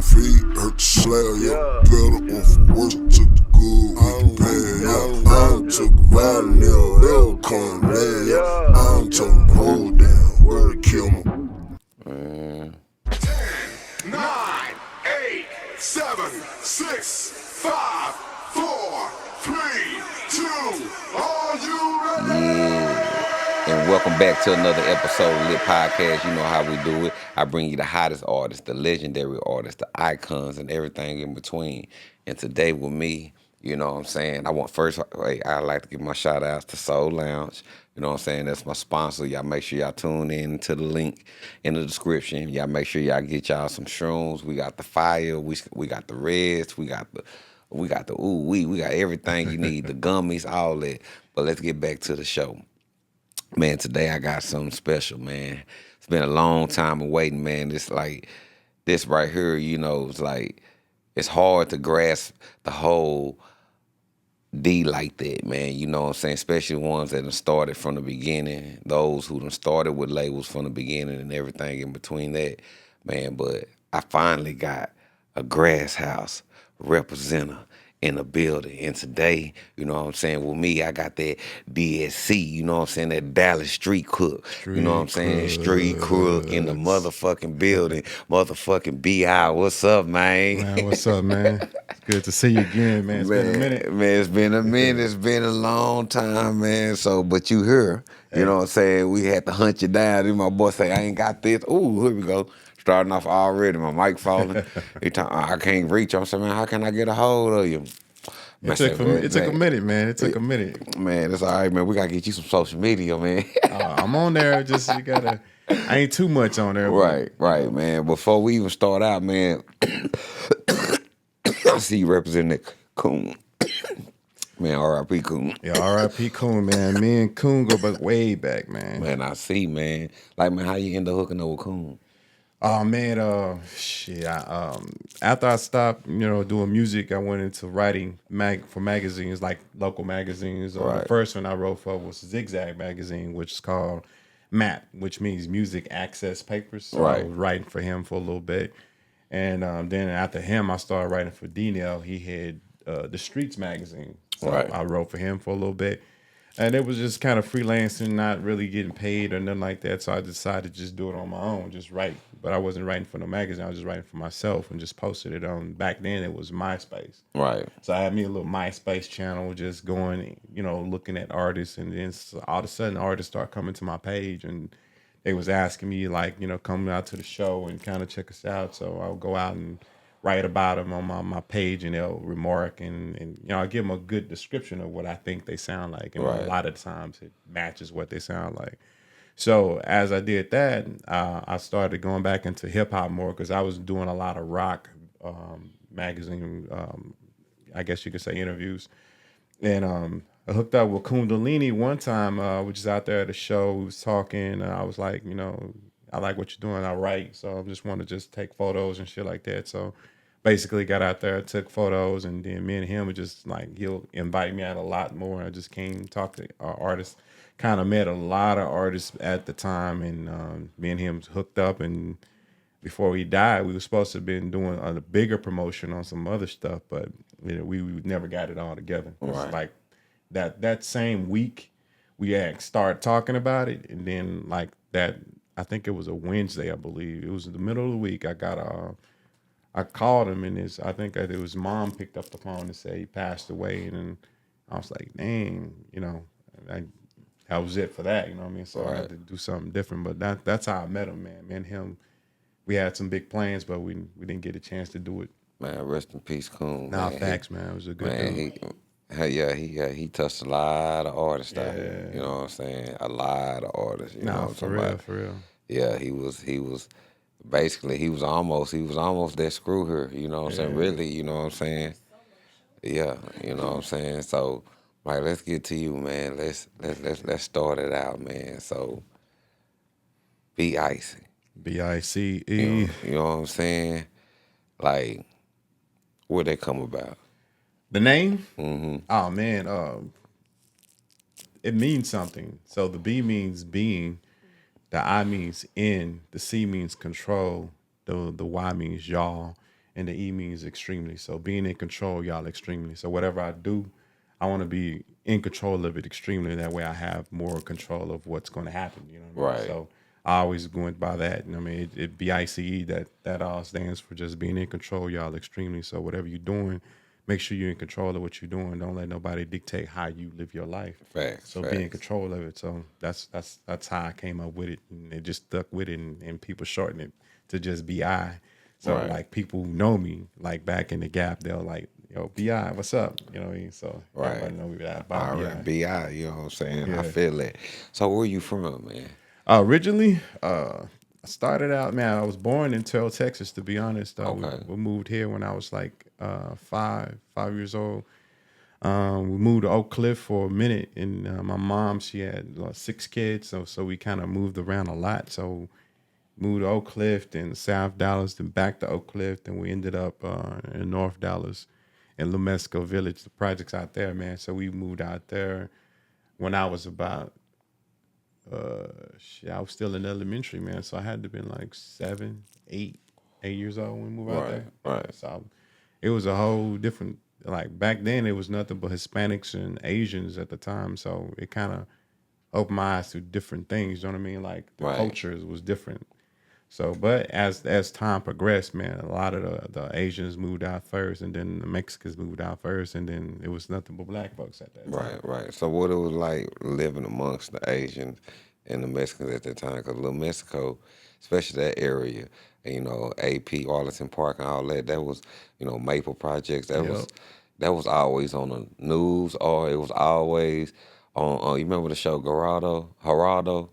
feet hurt the slab, yeah. Better off worse, took the good with the bad, yeah. I don't took a violin, they'll come lad, yeah. I don't told them hold down, where to kill me. 10, 9, 8, 7, 6, 5, 4, 3, 2, are you ready? And welcome back to another episode of Lit Podcast. You know how we do it. I bring you the hottest artists, the legendary artists, the icons, and everything in between. And today with me, you know what I'm saying, I'd like to give my shout outs to Soul Lounge. You know what I'm saying? That's my sponsor. Y'all make sure y'all tune in to the link in the description. Y'all make sure y'all get y'all some shrooms. We got the fire. We got the reds. We got the we got everything you need, the gummies, all that. But let's get back to the show. Man, today I got something special, man. It's been a long time of waiting, man. This right here, you know, it's hard to grasp the whole D like that, man. You know what I'm saying? Especially ones that done started from the beginning, those who done started with labels from the beginning and everything in between that, man. But I finally got a GrassHouse representative in the building. And today, you know what I'm saying, with me, I got that DSC, you know what I'm saying, that Dallas Street Crook, you know what I'm saying, Street Crook in the motherfucking building, motherfucking B.I. What's up, man? Man, what's up, man? It's good to see you again, man. It's been a minute. Man, it's been a minute. It's been a long time, man. So, but you here, you know what I'm saying? We had to hunt you down. Then my boy say, I ain't got this. Ooh, here we go. Starting off already, my mic falling. I can't reach. I'm saying, man, how can I get a hold of you? It took a minute, man. It took a minute. Man, that's all right, man. We got to get you some social media, man. I'm on there. Just, I ain't too much on there. Right, man. Before we even start out, man, I see you representing Coon. Man, R.I.P. Coon. Yeah, R.I.P. Coon, man. Me and Coon go back way back, man. Man, I see, man. Like, man, how you end up hooking up with Coon? Oh man, after I stopped, doing music, I went into writing for magazines, like local magazines. The first one I wrote for was Zigzag magazine, which is called MAP, which means Music Access Papers. So I was writing for him for a little bit, and then after him, I started writing for D-Nell. He had the Streets magazine, so I wrote for him for a little bit. And it was just kind of freelancing, not really getting paid or nothing like that. So I decided to just do it on my own, just write. But I wasn't writing for no magazine. I was just writing for myself and just posted it on. Back then, it was MySpace. Right. So I had me a little MySpace channel, just going, looking at artists. And then all of a sudden, artists start coming to my page. And they was asking me, like, come out to the show and kind of check us out. So I'll go out and write about them on my page, and they'll remark, and I give them a good description of what I think they sound like, and a lot of times it matches what they sound like. So as I did that, I started going back into hip hop more, because I was doing a lot of rock magazine, I guess you could say, interviews, and I hooked up with Kundalini one time, which is out there at the show. We was talking, and I was like, I like what you're doing. I write, so I just want to just take photos and shit like that. So basically got out there, took photos, and then me and him were just like, he'll invite me out a lot more. I just came, talk to artists, kind of met a lot of artists at the time, and me and him hooked up. And before he died, we were supposed to have been doing a bigger promotion on some other stuff, but we never got it all together. It's like that same week we had started talking about it, and then like that, I think it was a Wednesday, I believe. It was in the middle of the week. I called him, and I think that his mom picked up the phone and said he passed away. And then I was like, dang, that was it for that, you know what I mean? So I had to do something different. But that's how I met him, man. Me and him, we had some big plans, but we didn't get a chance to do it. Man, rest in peace, Coon. Nah, facts, man. It was a good dude. He touched a lot of artists out here. You know what I'm saying? A lot of artists. You know what I'm talking about? For real. Yeah, he was basically he was almost that screw here. You know what I'm saying? Really, you know what I'm saying? Yeah, you know what I'm saying? So, like, let's get to you, man. Let's start it out, man. So, B-Ice. B-I-C-E. You know what I'm saying? Like, where'd they come about? The name? Mm-hmm. Oh, man. It means something. So the B means being, the I means in, the C means control, the Y means y'all, and the E means extremely. So being in control, y'all, extremely. So whatever I do, I want to be in control of it extremely. That way I have more control of what's going to happen. You know what I mean? Right. So I always went by that. I mean, it BICE, that all stands for just being in control, y'all, extremely. So whatever you're doing, make sure you're in control of what you're doing. Don't let nobody dictate how you live your life. Facts. So facts. be in control of it. So that's how I came up with it, and it just stuck with it, and people shorten it to just BI. So Right. like people who know me, like back in the Gap, they'll like, yo, BI, what's up? You know what I mean? So Right. everybody know me that All about right, BI. BI, you know what I'm saying? I Yeah. feel it. So where you from, man? Originally, I started out, man, I was born in Terrell, Texas, to be honest. Okay. We moved here when I was like 5 years old. We moved to Oak Cliff for a minute, and my mom, she had 6 kids, so we kind of moved around a lot. So moved to Oak Cliff, then South Dallas, then back to Oak Cliff, then we ended up in North Dallas, in Lumesco Village, the projects out there, man. So we moved out there when I was about I was still in elementary, man. So I had to been like 7, 8 years old when we moved out Right, there. right. So it was a whole different. Like back then, it was nothing but Hispanics and Asians at the time. So it kind of opened my eyes to different things. You know what I mean? Like the Right. cultures was different. So, but as time progressed, man, a lot of the Asians moved out first, and then the Mexicans moved out first, and then it was nothing but black folks at that time. Right, right. So what it was like living amongst the Asians and the Mexicans at that time? Because Little Mexico, especially that area, and, you know, AP, Arlington Park, and all that. That was, you know, Maple Projects. Yep. That was always on the news, or it was always on. You remember the show Gerardo?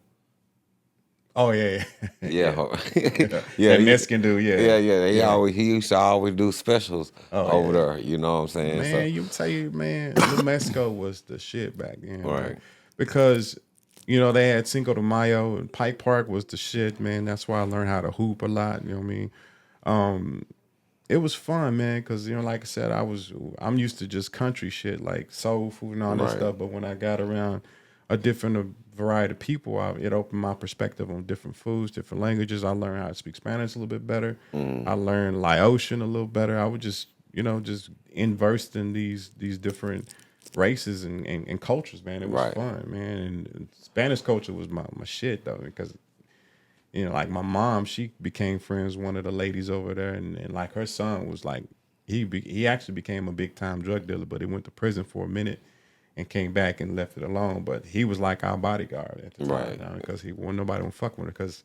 Oh yeah, Yeah, yeah. yeah, That Mexican dude, yeah, yeah. yeah. He used to always do specials Oh over yeah. there. You know what I'm saying? So Man, you tell you, man, New Mexico was the shit back then, right, man. Because, they had Cinco de Mayo and Pike Park was the shit, man. That's why I learned how to hoop a lot. You know what I mean? It was fun, man, because like I said, I'm used to just country shit like soul food and all that right, stuff. But when I got around a different variety of people, it opened my perspective on different foods, different languages. I learned how to speak Spanish a little bit better. I learned Laotian a little better. I would just just inversed in these different races and cultures, man. It was right, fun, man. And Spanish culture was my shit though, because like my mom, she became friends with one of the ladies over there, and like her son was like, he actually became a big time drug dealer, but he went to prison for a minute and came back and left it alone. But he was like our bodyguard at the time, right. because he wasn't nobody would fuck with her, because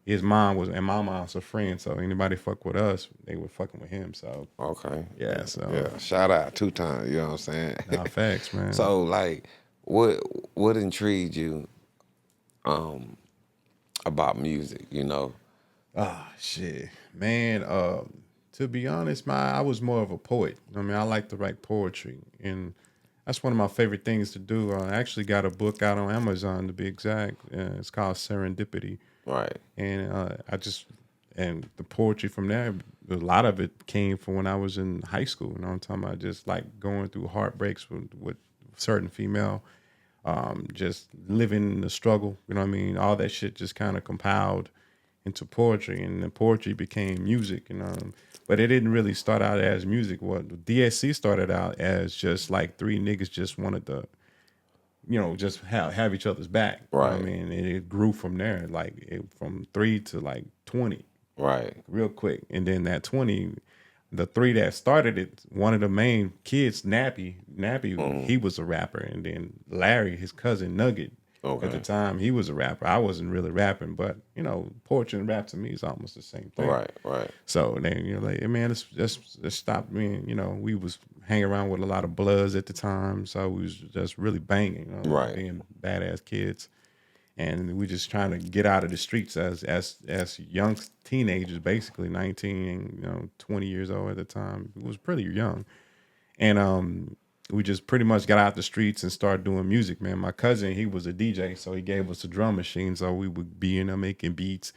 his mom was, and my mom's a friend, so anybody fuck with us, they were fucking with him. So Okay. yeah, so Yeah. Shout out 2 times. You know what I'm saying? nah, facts, man. So like, what intrigued you about music? You know? Shit, man. To be honest, I was more of a poet. I mean, I like to write poetry, and that's one of my favorite things to do. I actually got a book out on Amazon, to be exact. It's called Serendipity, Right. and and the poetry from there, a lot of it came from when I was in high school. You know what I'm talking about? Just like going through heartbreaks with certain female, just living the struggle. You know what I mean? All that shit just kind of compiled into poetry, and the poetry became music. But it didn't really start out as music. What DSC started out as just like 3 niggas just wanted to, just have each other's back. You know what I Right. mean? And it grew from there, like from 3 to like 20 Right. real quick. And then that 20, the 3 that started it, one of the main kids, Nappy, he was a rapper. And then Larry, his cousin Nugget, at the Okay. time, he was a rapper. I wasn't really rapping, but poetry and rap to me is almost the same thing. Right. Right. So then like, hey, man, let's stop being, we was hanging around with a lot of Bloods at the time. So we was just really banging, Right. being badass kids. And we just trying to get out of the streets as young teenagers, basically 19, 20 years old at the time. It was pretty young. And we just pretty much got out the streets and started doing music, man. My cousin, he was a DJ, so he gave us a drum machine. So we would be in there making beats,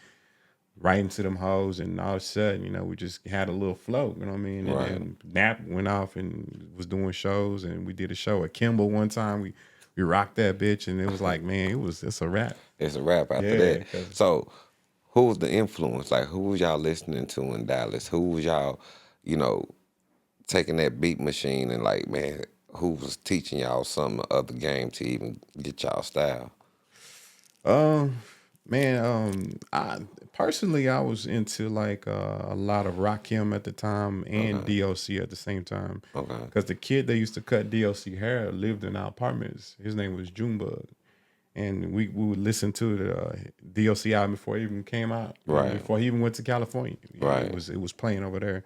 writing to them hoes, and all of a sudden, we just had a little flow, you know what I mean? And Right. then Nap went off and was doing shows, and we did a show at Kimball one time. We rocked that bitch, and it was like, man, it's a wrap. It's a rap after Yeah, that. 'cause- So, who was the influence? Like, who was y'all listening to in Dallas? Who was y'all you know, taking that beat machine and like, man, who was teaching y'all some of the game to even get y'all style? Man, I personally I was into like a lot of Rakim at the time and Okay. DOC at the same time. Okay. Because the kid that used to cut DOC hair lived in our apartments. His name was Junebug. And we would listen to the DOC album before it even came out. Right. Before he even went to California. Right. It was playing over there.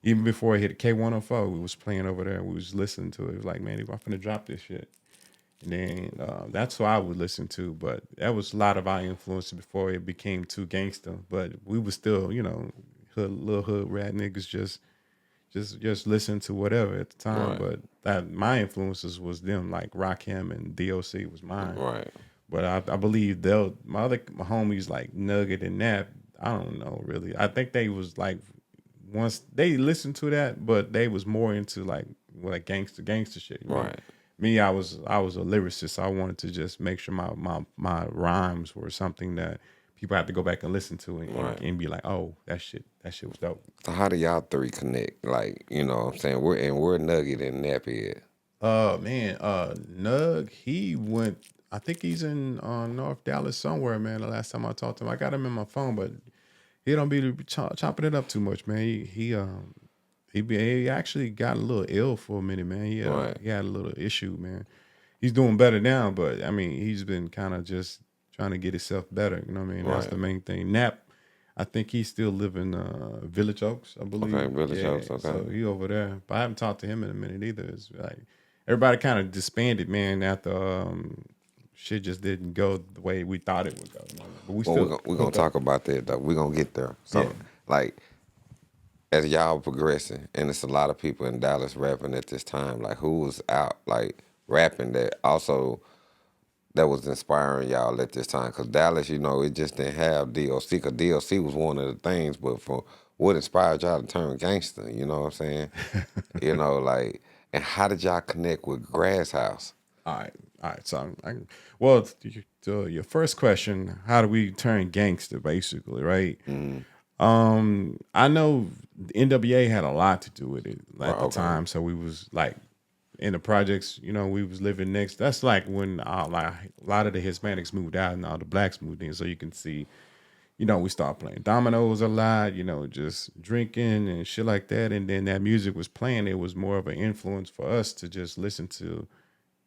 Even before it hit K104, we was playing over there. We was listening to it. It was like, man, I'm finna drop this shit. And then that's what I would listen to. But that was a lot of our influence before it became too gangster. But we was still, you know, little hood rat niggas just listen to whatever at the time. Right. But that my influences was them, like Rakim and DOC was mine. Right. But I believe my homies like Nugget and Nap, I don't know really. I think they was like once they listened to that, but they was more into like gangster shit. You know? Right. Me, I was a lyricist. I wanted to just make sure my rhymes were something that people have to go back and listen to and be like, oh, that shit was dope. So how do y'all three connect? Like, you know what I'm saying? We're Nugget and Nappy at. Man, Nug, he went. I think he's in North Dallas somewhere, man. The last time I talked to him, I got him in my phone, but he don't be chopping it up too much, man. He actually got a little ill for a minute, man. He had a little issue, man. He's doing better now, but I mean, he's been kind of just trying to get himself better. You know what I mean? That's the main thing. Nap, I think he still live in Village Oaks, I believe. Okay, Village Oaks, okay. So he over there, but I haven't talked to him in a minute either. It's like everybody kind of disbanded, man, after shit just didn't go the way we thought it would go. You know? But we're gonna talk about that though. We're gonna get there. So like as y'all progressing, and it's a lot of people in Dallas rapping at this time, like who was out like rapping that was inspiring y'all at this time? Because Dallas, you know, it just didn't have DOC, because DOC was one of the things, but for what inspired y'all to turn gangster, you know what I'm saying? You know, like, and how did y'all connect with GrassHouse? All right. So, well, to your first question, how do we turn gangster, basically, right? Mm-hmm. I know the NWA had a lot to do with it at the time. So we was like in the projects, you know, we was living next. That's like when like a lot of the Hispanics moved out and all the blacks moved in. So you can see, you know, we started playing dominoes a lot, you know, just drinking and shit like that. And then that music was playing. It was more of an influence for us to just listen to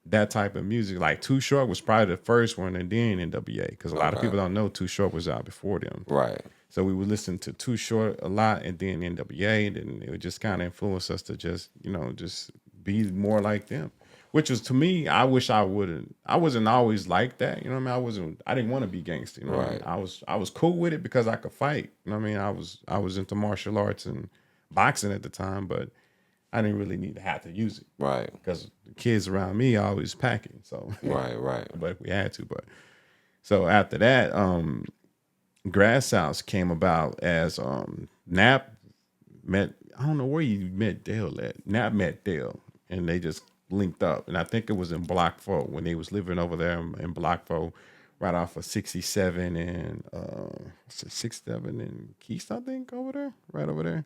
that type of music. Like Too Short was probably the first one, and then NWA, because a lot of people don't know Too Short was out before them. Right. So we would listen to Too Short a lot, and then NWA, and then it would just kind of influence us to just, you know, just be more like them. Which was, to me, I wish I wouldn't. I wasn't always like that, you know what I mean? I didn't want to be gangster, you know what I mean? I was cool with it because I could fight, you know what I mean? I was into martial arts and boxing at the time, but I didn't really need to have to use it. Right. Because the kids around me always packing, so. Right. But we had to, but. So after that, GrassHouse came about as Nap met, I don't know where you met Dale at. Nap met Dale, and they just linked up. And I think it was in Block 4 when they was living over there in Block 4, right off of 67 and 67 and Keast, I think, over there, right over there.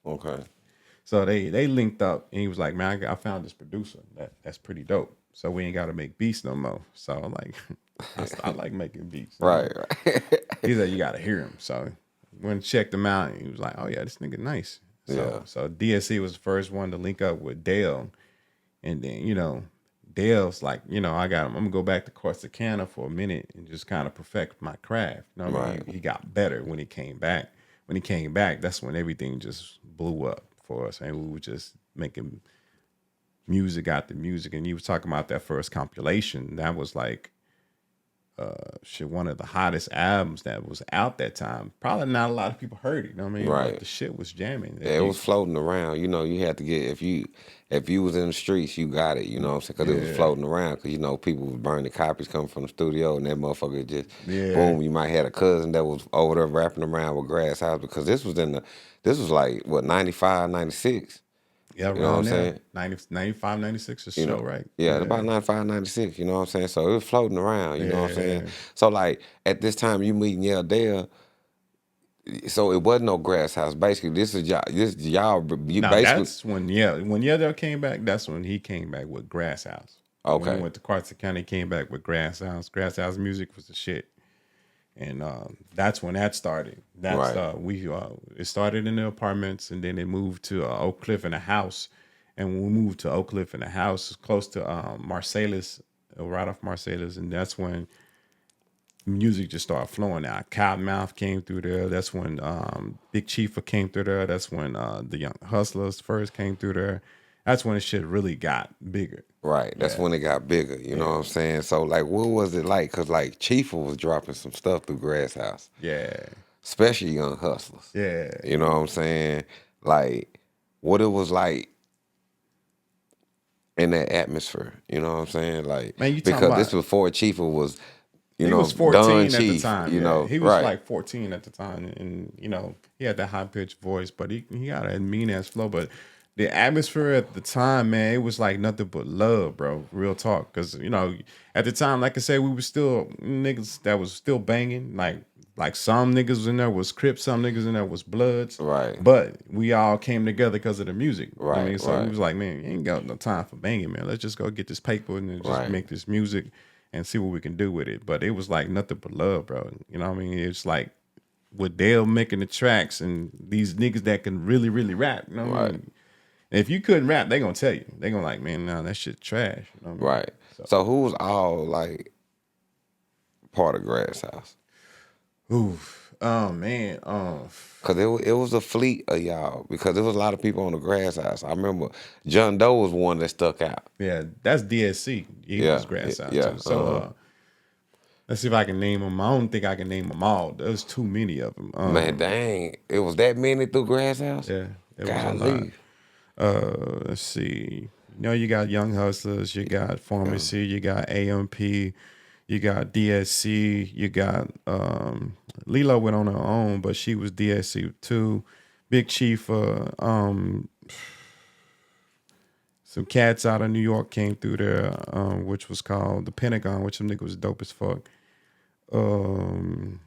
Okay. So they linked up, and he was like, man, I found this producer that's pretty dope. So we ain't got to make beats no more. So I'm like, I like making beats. Right. He said, you got to hear him. So when checked him out, he was like, oh, yeah, this nigga nice. So DSC was the first one to link up with Dale. And then, you know, Dale's like, you know, I'm going to go back to Corsicana for a minute and just kind of perfect my craft. You know what I mean? He got better when he came back. When he came back, that's when everything just blew up for us. And we were just making music out the music. And you was talking about that first compilation. That was like, one of the hottest albums that was out that time. Probably not a lot of people heard it, you know what I mean? Right. But the shit was jamming. Yeah, it was floating around. You know, you had to get, if you was in the streets, you got it, you know what I'm saying? Because it was floating around. Because, you know, people was burning copies coming from the studio, and that motherfucker just, boom, you might have a cousin that was over there rapping around with GrassHouse, because this was like, what, 95, 96? Yeah, you know what I'm saying? 95, 96 or so, you know, right? Yeah, about 95, 96, you know what I'm saying? So it was floating around, you know what I'm saying? So, like, at this time you meeting Dale, So it wasn't no Grass House. Basically, this is y'all. You Now basically that's when Yellow came back. That's when he came back with Grass House. When he okay. went to Carson County, he came back with Grass House. Grass House Music was the shit, and that's when that started. That's Right. it started in the apartments, and then it moved to Oak Cliff in a house. And when we moved to Oak Cliff in a house, close to Marsalis, right off Marsalis, and that's when music just started flowing out. Cottonmouth came through there. That's when Big Chief came through there. That's when the Young Hustlers first came through there. That's when the shit really got bigger. Right. That's when it got bigger. You know what I'm saying? So like, what was it like? Cause like Chief was dropping some stuff through Grass House, Yeah. especially Young Hustlers. Yeah. You know what I'm saying? Like, what it was like in that atmosphere. You know what I'm saying? Like, Man, you talking because this about was before Chief was, he was Don 14 at the Chief. time. You Yeah. know, He was right? like 14 at the time. And he had that high pitched voice, but he got a mean ass flow. But the atmosphere at the time, man, it was like nothing but love, bro. Real talk. Cause at the time, like I said, we were still niggas that was still banging. Like some niggas in there was Crips, some niggas in there was Bloods. Right. But we all came together because of the music. You know what I Right, mean? So we right. was like, man, you ain't got no time for banging, man. Let's just go get this paper and then just Right. make this music and see what we can do with it. But it was like nothing but love, bro. You know what I mean? It's like with Dale making the tracks and these niggas that can really, really rap. You know what I mean? And if you couldn't rap, they gonna tell you. They gonna like, man, nah, that shit trash. You know what I mean? Right. So who was all like part of Grass House? Oof. Oh man. Cause it was a fleet of y'all. Because there was a lot of people on the Grass House. I remember John Doe was one that stuck out. Yeah, that's DSC. He was Grass out too. So let's see if I can name them. I don't think I can name them all. There's too many of them. Man, dang, it was that many through Grass House. Yeah, it was a lot. Golly. Let's see. You got Young Hustlers, you got Pharmacy, you got AMP, you got DSC, you got Lilo went on her own, but she was DSC too. Big Chief, some cats out of New York came through there, which was called the Pentagon, which some nigga was dope as fuck. Damn.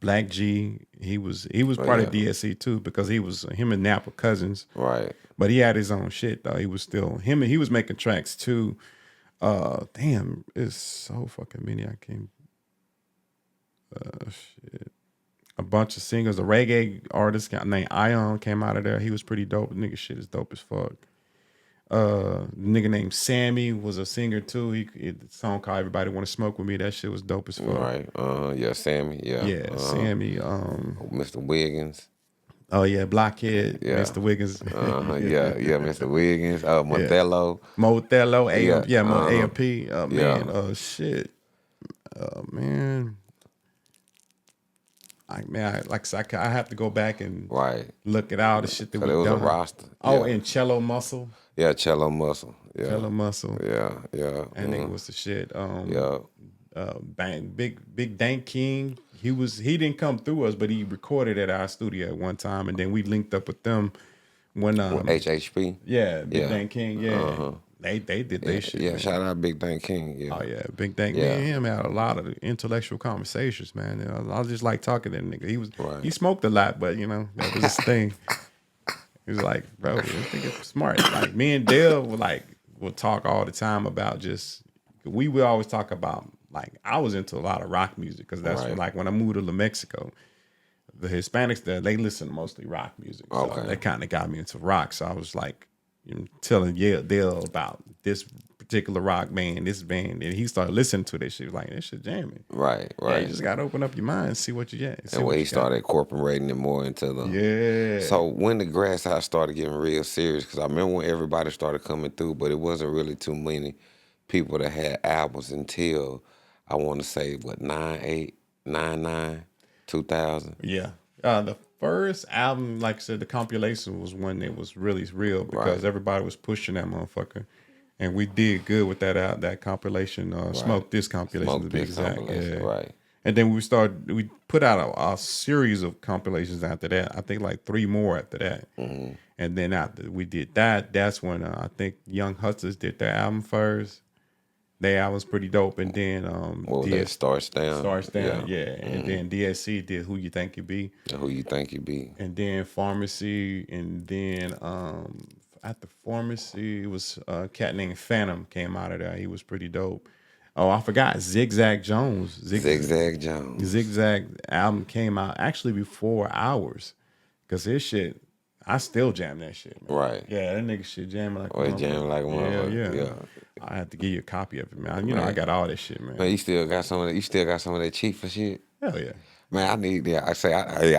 Black G, he was part of DSC too because him and Nap were cousins. Right. But he had his own shit though. He was still him and he was making tracks too. Damn, it's so fucking many. I can't. Shit. A bunch of singers, a reggae artist named Ion came out of there. He was pretty dope. Nigga shit is dope as fuck. Nigga named Sammy was a singer too. He the song called "Everybody Want to Smoke with Me." That shit was dope as fuck. Right. Yeah, Sammy. Yeah. Yeah, Sammy. Mr. Wiggins. Oh yeah, Blockhead. Yeah. Mr. Wiggins. Yeah, Mr. Wiggins. Mothello. Mothello. Yeah, AMP. Man. yeah. Shit. Man. Like I said, I have to go back and Right. look at all the shit that So we there was done. a roster. Oh, Yeah. and Cello Muscle. Yeah, Cello Muscle. Yeah. Cello Muscle. Yeah, yeah. That nigga was the shit. Yeah. Big Dank King. He didn't come through us, but he recorded at our studio at one time, and then we linked up with them when HHP. yeah, Big Yeah. Dank King, yeah. They did their shit. Yeah, man. shout out Big Dang King. Yeah. Oh yeah, Big Dank. Yeah. Me and him had a lot of intellectual conversations, man. I just like talking to that nigga. He smoked a lot, but that was his thing. He was like, bro, I think it's smart. Like me and Dale would talk all the time about we would always talk about I was into a lot of rock music because that's when I moved to New Mexico, the Hispanics there, they listen to mostly rock music. So Okay. that kind of got me into rock. So I was telling Dale about this particular rock band, this band, and he started listening to this shit. He was like, this shit jamming. Right, Yeah, right. you just gotta open up your mind and see what you get. And when he started incorporating it more into the So when the Grass House started getting real serious, because I remember when everybody started coming through, but it wasn't really too many people that had albums until I want to say 98, 99, 2000. Yeah. The first album, like I said, the compilation was when it was really real because everybody was pushing that motherfucker. And we did good with that compilation, Smoke This compilation Smoke to be This exact. compilation, Yeah. right. And then we put out a series of compilations after that. I think 3 more after that. Mm-hmm. And then after we did that, that's when I think Young Hustlers did their album first. I was pretty dope. And then What was that? Starts down. Starts down, yeah. And then DSC did Who You Think You Be. Who You Think You Be. And then Pharmacy, and then at the Pharmacy, it was a cat named Phantom came out of there. He was pretty dope. Oh, I forgot Zigzag Jones. Zigzag Jones. Zigzag album came out actually before ours, because his shit, I still jam that shit, man. Right. Yeah, that nigga shit jamming like jamming like one. Yeah. I have to give you a copy of it, man. You know, I got all that shit, man. Man, you still got some of that. You still got some of that Chifa shit. Hell yeah. Man, I need that. I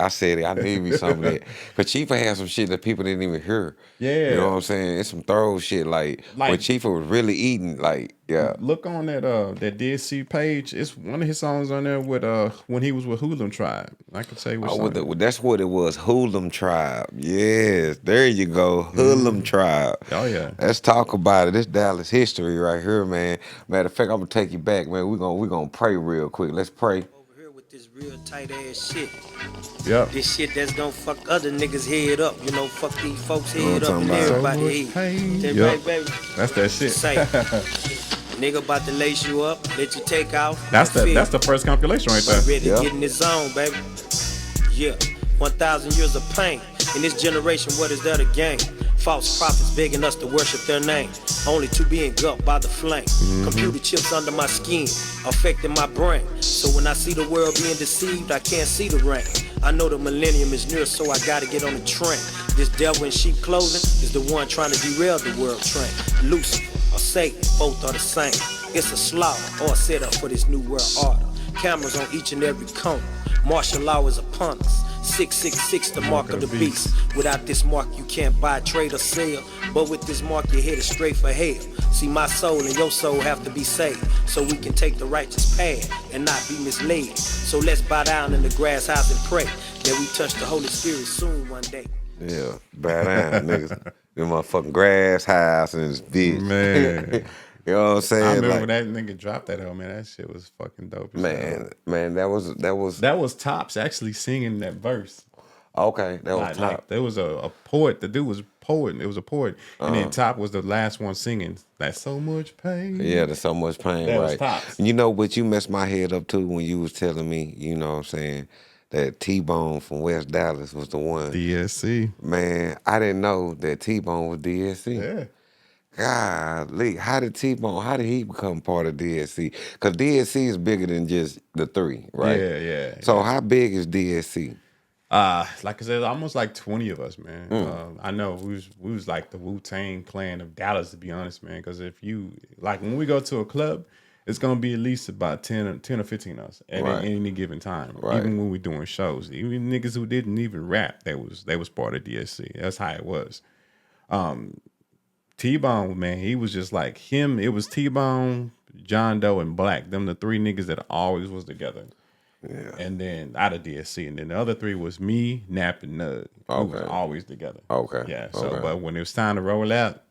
said it. I need me some of that. But Chifa had some shit that people didn't even hear. Yeah. You know what I'm saying? It's some thorough shit. Like when Chifa was really eating, like, yeah. Look on that DSC page. It's one of his songs on there with when he was with Hoodlum Tribe. I could say that's what it was. Hoodlum Tribe. Yes. There you go. Hoodlum Tribe. Oh yeah. Let's talk about it. This Dallas history right here, man. Matter of fact, I'm gonna take you back, man. We're gonna pray real quick. Let's pray. This real tight ass shit. Yep. This shit that's gonna fuck other niggas head up. You know, fuck these folks head up and everybody head. Yep. Baby. That's that shit. Say, nigga about to lace you up, let you take off. That's the first compilation right there. Ready to get in the zone, baby. Yeah. 1,000 years of pain. In this generation, what is there to gain? False prophets begging us to worship their name, only to be engulfed by the flame. Computer chips under my skin, affecting my brain. So when I see the world being deceived, I can't see the rain. I know the millennium is near, so I gotta get on the train. This devil in sheep clothing is the one trying to derail the world train. Lucifer or Satan, both are the same. It's a slaughter or a setup for this new world order. Cameras on each and every corner. Martial law is upon us. 666, the mark of the beast. Without this mark, you can't buy, trade, or sell. But with this mark, you're headed straight for hell. See, my soul and your soul have to be saved, so we can take the righteous path and not be misled. So let's bow down in the grass house and pray that we touch the Holy Spirit soon one day. Yeah, bow down, niggas. The motherfucking grass house and this bitch. Man. You know what I'm saying? I remember when that nigga dropped that man. That shit was fucking dope. Man, that was Tops actually singing that verse. Okay, that was Top. There was a poet. The dude was a poet. It was a poet, and then Top was the last one singing. That's so much pain. Yeah, there's so much pain. That right. was Tops. You know what? You messed my head up too when you was telling me. You know what I'm saying? That T-Bone from West Dallas was the one. DSC. Man, I didn't know that T-Bone was DSC. Yeah. Golly, how did he become part of DSC? Because DSC is bigger than just the three, right? Yeah. So how big is DSC? Like I said, almost like 20 of us, man. I know we was like the Wu-Tang clan of Dallas, to be honest, man. Because if you like when we go to a club, it's gonna be at least about 10 or 15 of us at any given time. Right. Even when we're doing shows, even niggas who didn't even rap, they was part of DSC. That's how it was. T-Bone, man, he was just like him. It was T-Bone, John Doe, and Black. Them the three niggas that always was together. Yeah. And then out of DSC. And then the other three was me, Nap, and Nug. Who was always together. Okay. Yeah. So but when it was time to roll out,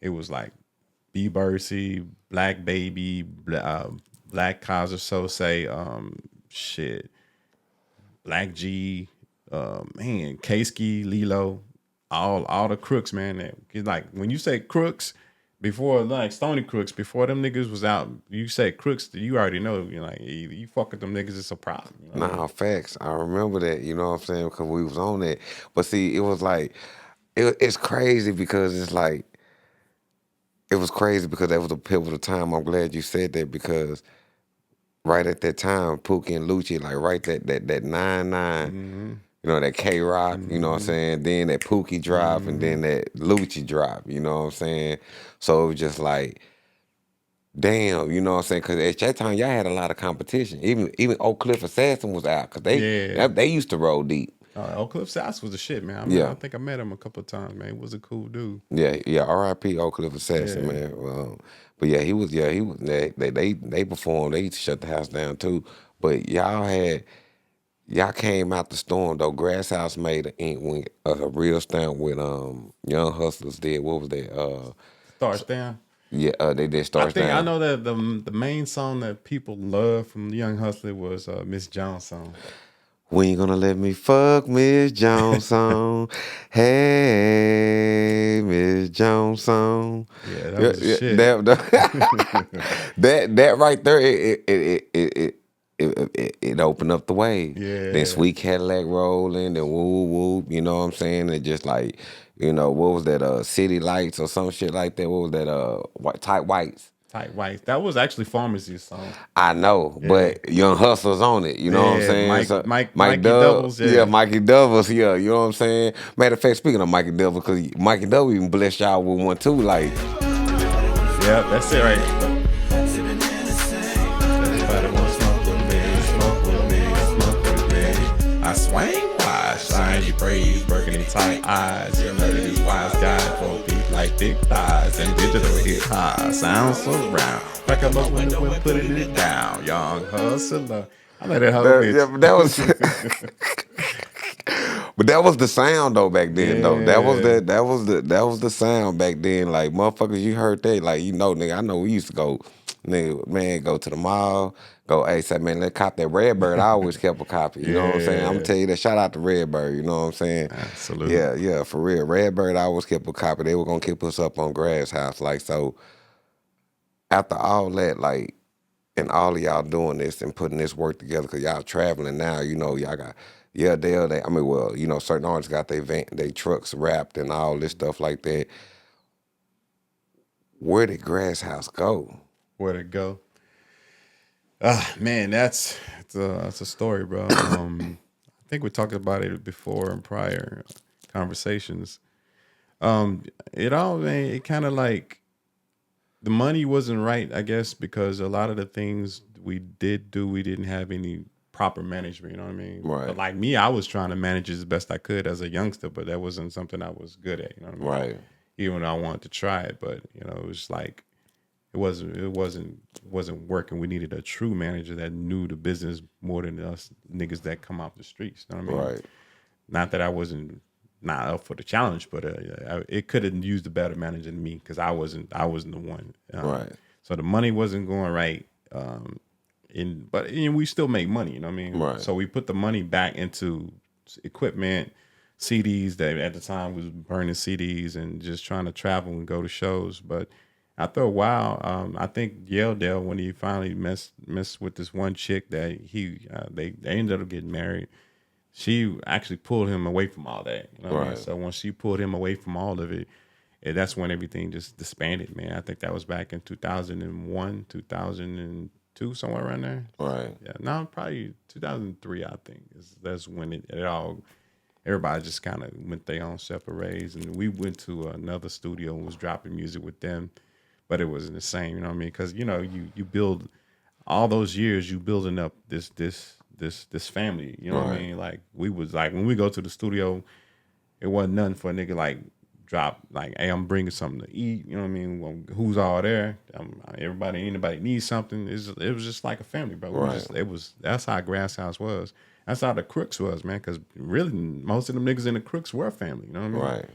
it was like B Bursey, Black Baby, Black Kaiser Sose, Black G, man, K-Ski, Lilo. All the crooks, man. Like when you say crooks, before like Stony Crooks, before them niggas was out, you say crooks, you already know. You like you fuck with them niggas, it's a problem. You know? Nah, facts. I remember that. You know what I'm saying? Because we was on that. But see, it was like it's crazy because it's like it was crazy because that was a pivotal time. I'm glad you said that because right at that time, Pookie and Lucci, like right that 9-9. You know, that K-Rock, you know what I'm saying? Then that Pookie drop and then that Lucci drop, you know what I'm saying? So it was just like, damn, you know what I'm saying? Because at that time, y'all had a lot of competition. Even Oak Cliff Assassin was out because they used to roll deep. Oak Cliff Assassin was the shit, man. I think I met him a couple of times, man. He was a cool dude. Yeah, R.I.P. Oak Cliff Assassin, man. But he was, they performed, they used to shut the house down too. But y'all came out the storm though. GrassHouse made a real stunt with Young Hustlez did. What was that? Starts Down. Yeah, they did Starts Down. I know that the main song that people love from Young Hustler was Miss Jones' song. When you gonna let me fuck Miss Johnson? Hey, Miss Johnson. Yeah, that was the shit. That right there, it opened up the way. Then Yeah. Sweet Cadillac rolling, then woo woo, you know what I'm saying? And just like, what was that? City Lights or some shit like that. What was that? Tight Whites. Tight White. That was actually Pharmacy's song. I know, Yeah. but Young Hustlers on it. You know what I'm Yeah, saying? So Mike Mikey Dub, Doubles, yeah, yeah. Mikey Doubles, yeah. You know what I'm saying? Matter of fact, speaking of Mikey Doubles, because Mikey Doubles even blessed y'all with one too. Like, Yeah, that's it right. Everybody want smoke with me, smoke with me, smoke with me. I swing wide, shiny braids, burgundy tight eyes. You know these wise guys for beat like thick thighs and digital hit high. Sound surround. Back up my window and putting it down. Young hustler. I like that whole yeah, bitch. but that was, but that was the sound though back then though. That was Yeah. that was the sound back then. Like motherfuckers, you heard that? Like nigga, I know we used to go, nigga, man, go to the mall, go, hey, say man, let's cop that Redbird. I always kept a copy. You know what I'm saying? I'm gonna Yeah. tell you that. Shout out to Redbird. You know what I'm saying? Absolutely. Yeah, for real. Redbird, I always kept a copy. They were gonna keep us up on GrassHouse. Like so, after all that, like. And all of y'all doing this and putting this work together because y'all traveling now, y'all got, certain artists got their trucks wrapped and all this stuff like that. Where did Grass House go? Where'd it go? Man, that's a story, bro. I think we talked about it before in prior conversations. It all, man, it kind of like the money wasn't right, I guess, because a lot of the things we did do, we didn't have any proper management. You know what I mean? Right. But like me, I was trying to manage as best I could as a youngster, but that wasn't something I was good at. You know what I mean? Right. Even though I wanted to try it, but it was like it wasn't working. We needed a true manager that knew the business more than us niggas that come off the streets. You know what I mean? Right. Not that I wasn't not up for the challenge, but it could have used a better manager than me because I wasn't the one. Right. So the money wasn't going right. But we still make money. You know what I mean? Right. So we put the money back into equipment, CDs that at the time was burning CDs and just trying to travel and go to shows. But after a while, I think Yeldale, when he finally messed with this one chick that they ended up getting married, she actually pulled him away from all that. You know what I mean? Right. So when she pulled him away from all of it, that's when everything just disbanded, man. I think that was back in 2001, 2002, somewhere around there. Right. Yeah, no, probably 2003, I think. That's when it all, everybody just kind of went their own separate ways. And we went to another studio and was dropping music with them, but it wasn't the same, you know what I mean? Because, you build, all those years, you building up this family, you know what I Right. mean? Like, we was like, when we go to the studio, it wasn't nothing for a nigga like drop, like, hey, I'm bringing something to eat, you know what I mean? Well, who's all there? Anybody needs something. It was just like a family, bro. Right. That's how GrassHouse was. That's how the Crooks was, man. Because really, most of them niggas in the Crooks were family. You know what I mean? Right.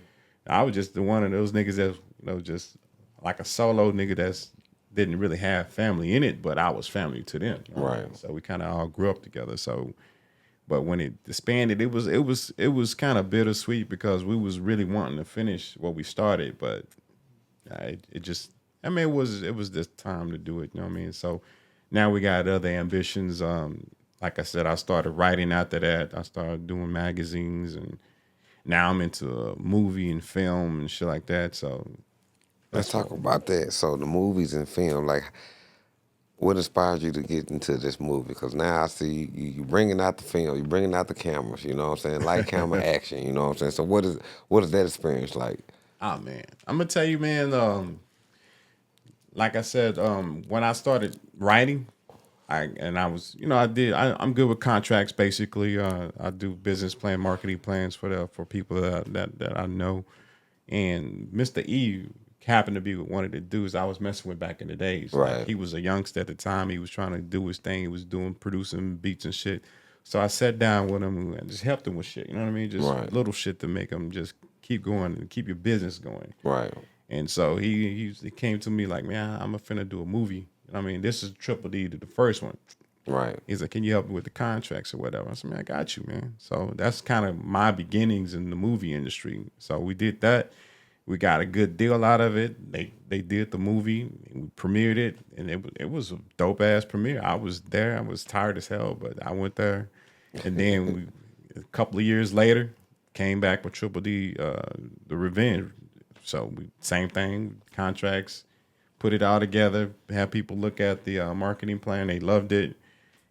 I was just the one of those niggas that just like a solo nigga that's didn't really have family in it, but I was family to them. You know what I mean? Right. So we kind of all grew up together. So, but when it disbanded, it was kind of bittersweet because we was really wanting to finish what we started, but it just, I mean, it was this time to do it. You know what I mean? So now we got other ambitions. Like I said, I started writing after that. I started doing magazines, and now I'm into movie and film and shit like that. So Let's talk about that. So the movies and film, like, what inspired you to get into this movie? Because now I see you bringing out the film, you bringing out the cameras. You know what I'm saying? Light, camera, action. You know what I'm saying? So what is that experience like? oh man, I'm gonna tell you, man. Like I said, when I started writing, I'm good with contracts. Basically, I do business plan, marketing plans for people that I know. And Mr. E happened to be one of the dudes I was messing with back in the days. Right. Like, he was a youngster at the time. He was trying to do his thing. He was producing beats and shit. So I sat down with him and just helped him with shit. You know what I mean? Just Right. little shit to make him just keep going and keep your business going. Right. And so he came to me like, man, I'm finna do a movie. I mean, this is Triple D to the first one. Right. He's like, can you help me with the contracts or whatever? I said, man, I got you, man. So that's kind of my beginnings in the movie industry. So we did that. We got a good deal out of it. They did the movie, and we premiered it, and it was a dope ass premiere. I was there. I was tired as hell, but I went there, and then a couple of years later, came back with Triple D, The Revenge. So same thing, contracts, put it all together, have people look at the marketing plan. They loved it,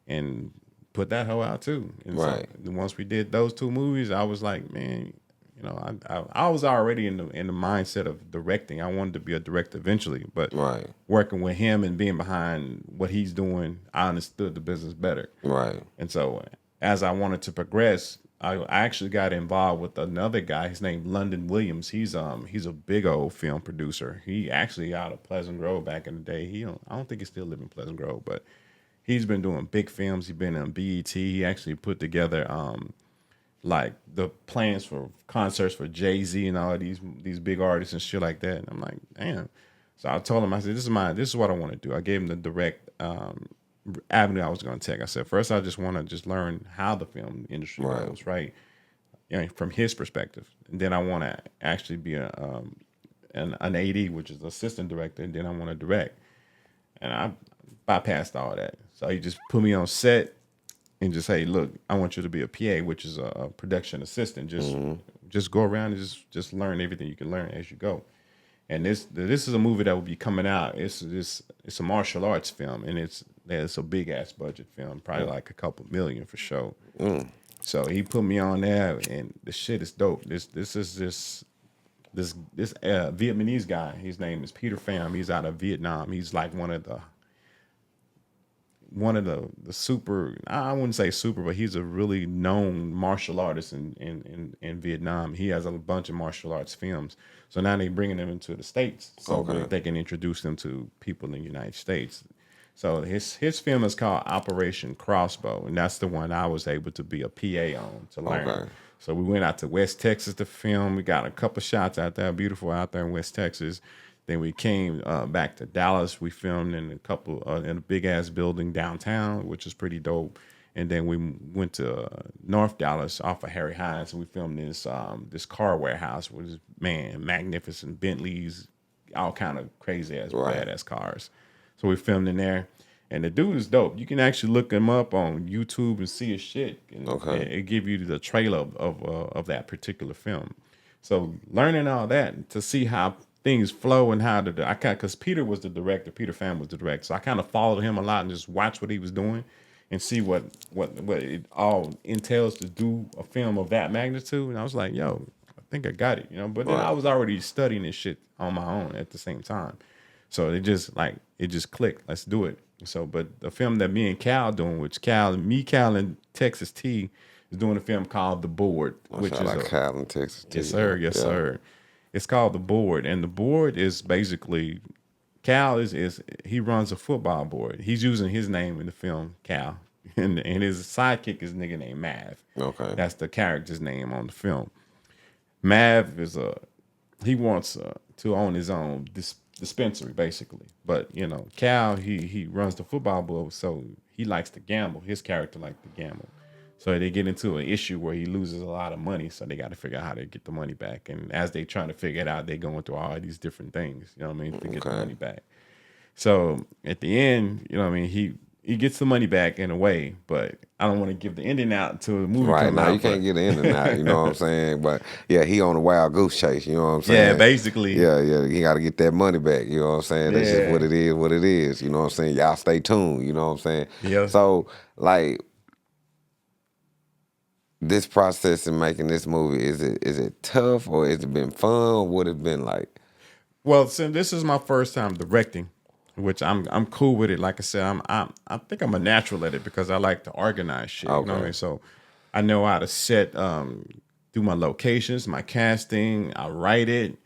and put that hoe out too. And Right. so once we did those two movies, I was like, man, you know, I was already in the mindset of directing. I wanted to be a director eventually, but Right. working with him and being behind what he's doing, I understood the business better. Right. And so as I wanted to progress, I actually got involved with another guy. His name London Williams. He's a big old film producer. He actually out of Pleasant Grove back in the day. I don't think he still live in Pleasant Grove, but he's been doing big films. He's been on BET. He actually put together like the plans for concerts for Jay-Z and all these big artists and shit like that. And I'm like, damn. So I told him, I said, this is what I want to do. I gave him the direct avenue I was going to take. I said, first, I just want to just learn how the film industry goes, right? You know, from his perspective. And then I want to actually be an AD, which is assistant director, and then I want to direct. And I bypassed all that. So he just put me on set and just say, look, I want you to be a PA, which is a production assistant. Just go around and just learn everything you can learn as you go. And this is a movie that will be coming out. It's a martial arts film, and it's a big ass budget film, probably like a couple million for sure. So he put me on there, and the shit is dope. This Vietnamese guy. His name is Peter Pham. He's out of Vietnam. He's like one of the super, I wouldn't say super, but he's a really known martial artist in Vietnam. He has a bunch of martial arts films. So now they're bringing them into the States so that they can introduce them to people in the United States. So his film is called Operation Crossbow, and that's the one I was able to be a PA on to learn. Okay. So we went out to West Texas to film. We got a couple shots out there, beautiful out there in West Texas. Then we came back to Dallas. We filmed in in a big ass building downtown, which is pretty dope. And then we went to North Dallas off of Harry Hines, and we filmed this car warehouse, which is, man, magnificent Bentleys, all kind of crazy ass badass cars. So we filmed in there, and the dude is dope. You can actually look him up on YouTube and see his shit. And it give you the trailer of that particular film. So learning all that to see how things flow and how because Peter was the director, Peter Pham was the director. So I kind of followed him a lot and just watched what he was doing and see what it all entails to do a film of that magnitude. And I was like, yo, I think I got it, you know. But then I was already studying this shit on my own at the same time. So it just clicked. Let's do it. So, but the film that me and Cal doing, which Cal and Texas T is doing a film called The Board, which is Cal and Texas T. Yes, sir. It's called The Board, and The Board is basically Cal is he runs a football board. He's using his name in the film, Cal, and his sidekick is a nigga named Mav. Okay, that's the character's name on the film. Mav he wants to own his own dispensary basically, but you know Cal he runs the football board, so he likes to gamble. His character likes to gamble. So they get into an issue where he loses a lot of money, so they got to figure out how to get the money back. And as they trying to figure it out, they going through all these different things, you know what I mean, to get the money back. So at the end, you know what I mean, he gets the money back in a way, but I don't want to give the ending out until the movie comes out. Right, now you can't get the ending out, you know what I'm saying? But yeah, he on a wild goose chase, you know what I'm saying? Yeah, basically. Yeah, he got to get that money back, you know what I'm saying? That's just what it is, you know what I'm saying? Y'all stay tuned, you know what I'm saying? Yeah. So, like, this process in making this movie, is it tough, or has it been fun? What it been like? Well, since this is my first time directing, which I'm cool with it. Like I said, I think I'm a natural at it because I like to organize shit. You know what I mean? So I know how to set, do my locations, my casting. I write it,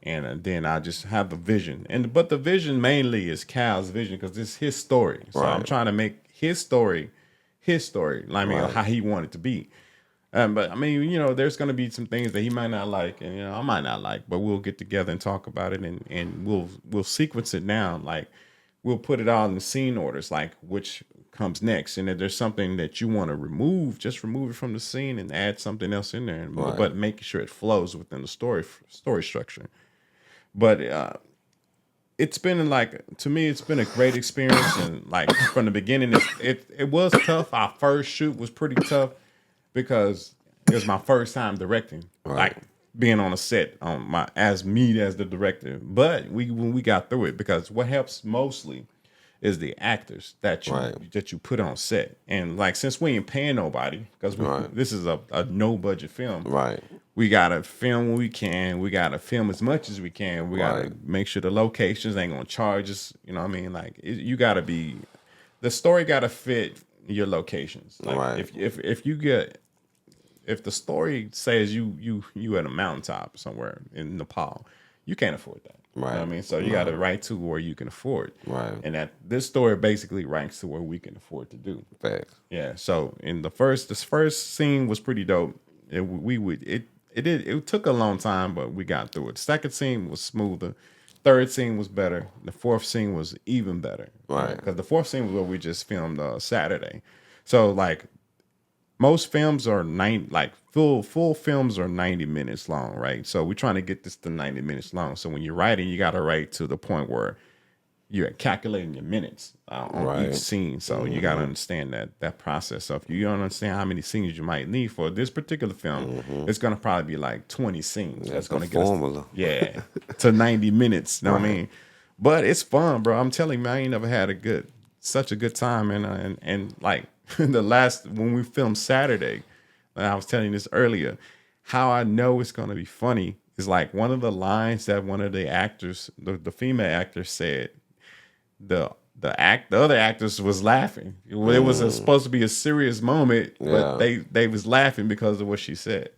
and then I just have a vision. But the vision mainly is Cal's vision because it's his story. So I'm trying to make his story. I mean, how he wanted it to be. But I mean, you know, there's going to be some things that he might not like, and you know, I might not like, but we'll get together and talk about it, and we'll sequence it down. Like we'll put it all in scene orders, like which comes next, and if there's something that you want to remove, just remove it from the scene and add something else in there, but making sure it flows within the story structure. But it's been like, to me, it's been a great experience, and like from the beginning, it was tough. Our first shoot was pretty tough because it was my first time directing, like being on a set as the director. But when we got through it, because what helps mostly is the actors that you put on set. And like, since we ain't paying nobody, because this is a no budget film, we gotta film when we can. We gotta film as much as we can. We gotta make sure the locations ain't gonna charge us. You know what I mean? Like, you gotta be, the story gotta fit your locations. Like, if the story says you at a mountaintop somewhere in Nepal, you can't afford that. You know what I mean? So you got to write to where you can afford. And that this story basically ranks to where we can afford to do. Facts. Yeah. So in this first scene was pretty dope. It took a long time, but we got through it. Second scene was smoother. Third scene was better. The fourth scene was even better. Because the fourth scene was where we just filmed Saturday. So like, most films are full films are 90 minutes long, right? So we're trying to get this to 90 minutes long. So when you're writing, you got to write to the point where you're calculating your minutes on each scene. So you got to understand that process. So if you don't understand how many scenes you might need for this particular film, it's going to probably be like 20 scenes. That's going to get us, to 90 minutes. You know what I mean? But it's fun, bro. I'm telling you, man, I ain't never had such a good time. And like, when we filmed Saturday, and I was telling you this earlier, how I know it's going to be funny is like one of the lines that one of the actors, the female actor, said. The other actors was laughing. It was supposed to be a serious moment, but they was laughing because of what she said.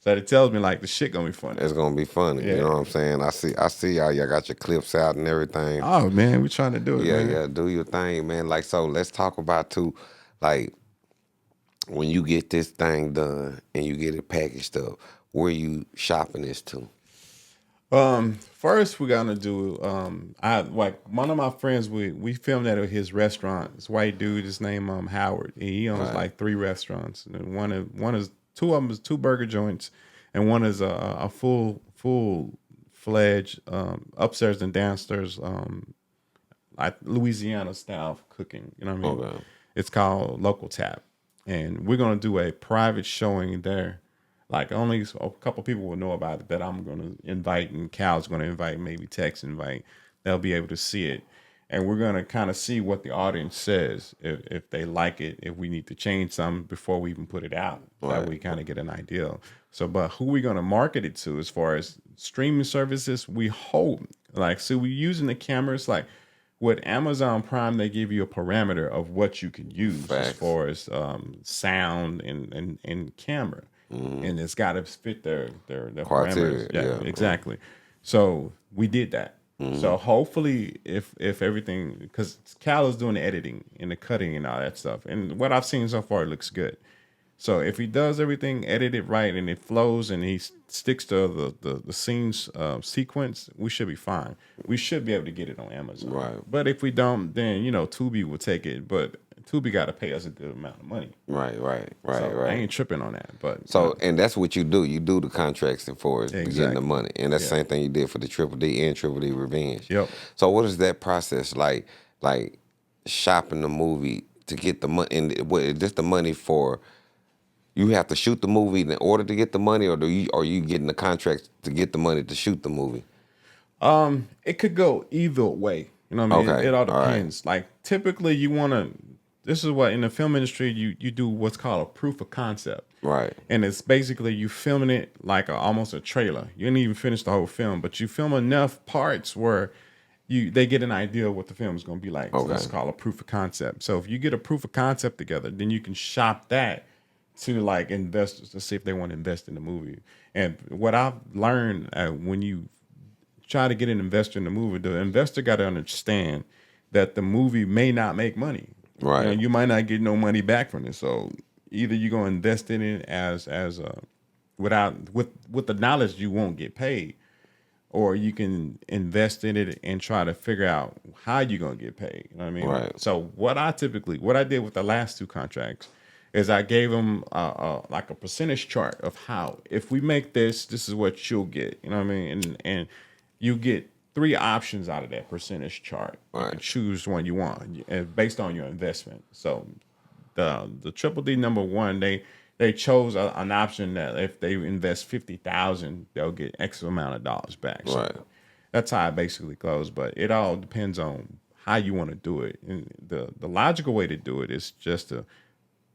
So it tells me like the shit gonna be funny. It's gonna be funny. You know what I'm saying? I see y'all got your clips out and everything. Oh man, we trying to do it. Yeah, do your thing, man. Like, so let's talk about too, like, when you get this thing done and you get it packaged up, where you shopping this to? First we're gonna do I like one of my friends, we filmed at his restaurant. This white dude, his name Howard. He owns like 3 restaurants. And one is two of them is 2 burger joints, and one is a full-fledged upstairs and downstairs like Louisiana style cooking. You know what I mean? Okay. It's called Local Tap. And we're gonna do a private showing there. Like, only a couple people will know about it that I'm going to invite, and Cal's going to invite, maybe Tex invite. They'll be able to see it. And we're going to kind of see what the audience says, if they like it, if we need to change something before we even put it out. That we kind of get an idea. So, but who we going to market it to as far as streaming services, we hope, like, so we're using the cameras, like, with Amazon Prime, they give you a parameter of what you can use as far as sound and camera. And it's got to fit their parameters. Yeah, exactly. So we did that. So hopefully, if everything, because Cal is doing the editing and the cutting and all that stuff, and what I've seen so far, it looks good. So if he does everything, edit it right, and it flows, and he sticks to the scenes sequence, we should be fine. We should be able to get it on Amazon. Right. But if we don't, then Tubi will take it. But Tubi got to pay us a good amount of money. Right. I ain't tripping on that. But so, and that's what you do. You do the contracts and for getting the money, and that's the same thing you did for the Triple D and Triple D Revenge. Yep. So what is that process like? Like shopping the movie to get the money, and is this the money for? You have to shoot the movie in order to get the money, or are you getting the contracts to get the money to shoot the movie? It could go either way. You know what I mean? Okay. It all depends. Like, typically you want to, this is what in the film industry you do what's called a proof of concept. Right. And it's basically you filming it like almost a trailer. You didn't even finish the whole film, but you film enough parts where they get an idea of what the film is going to be like. So that's called a proof of concept. So if you get a proof of concept together, then you can shop that to like investors to see if they want to invest in the movie. And what I've learned when you try to get an investor in the movie, the investor got to understand that the movie may not make money. Right. You might not get no money back from it. So either you're gonna invest in it with the knowledge you won't get paid, or you can invest in it and try to figure out how you're gonna get paid. You know what I mean? Right. So what I did with the last 2 contracts is I gave them like a percentage chart of how, if we make this is what you'll get. You know what I mean? And you get 3 options out of that percentage chart. You can Right. choose one you want based on your investment. So the Triple D number 1, they chose an option that if they invest 50,000, they'll get X amount of dollars back. So Right. that's how it basically goes. But it all depends on how you want to do it. And the logical way to do it is just to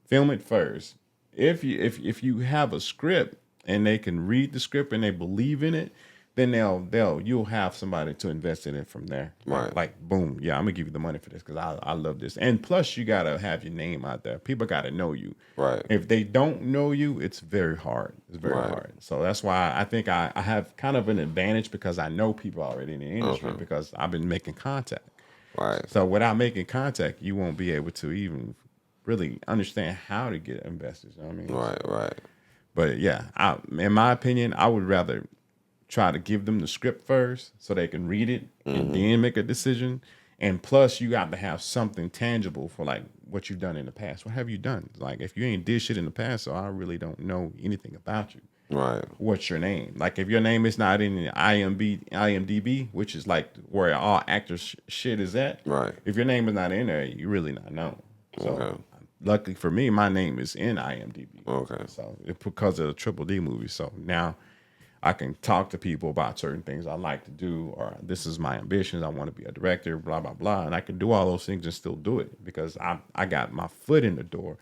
film it first. If you have a script and they can read the script and they believe in it, then you'll have somebody to invest in it from there. Right. Like boom, yeah, I'm gonna give you the money for this because I love this. And plus, you gotta have your name out there. People gotta know you. Right. If they don't know you, it's very hard. It's very Right. hard. So that's why I think I have kind of an advantage because I know people already in the industry because I've been making contact. Right. So without making contact, you won't be able to even really understand how to get investors. You know what I mean? Right. Right. But yeah, in my opinion, I would rather try to give them the script first so they can read it and then make a decision. And plus, you got to have something tangible for like what you've done in the past. What have you done? Like if you ain't did shit in the past, so I really don't know anything about you. Right. What's your name? Like if your name is not in the IMDb, which is like where all actors shit is at. Right. If your name is not in there, you really not known. So Okay. luckily for me, my name is in IMDb. Okay. So because of the Triple D movie. So now I can talk to people about certain things I like to do, or this is my ambitions. I want to be a director, blah, blah, blah. And I can do all those things and still do it because I got my foot in the door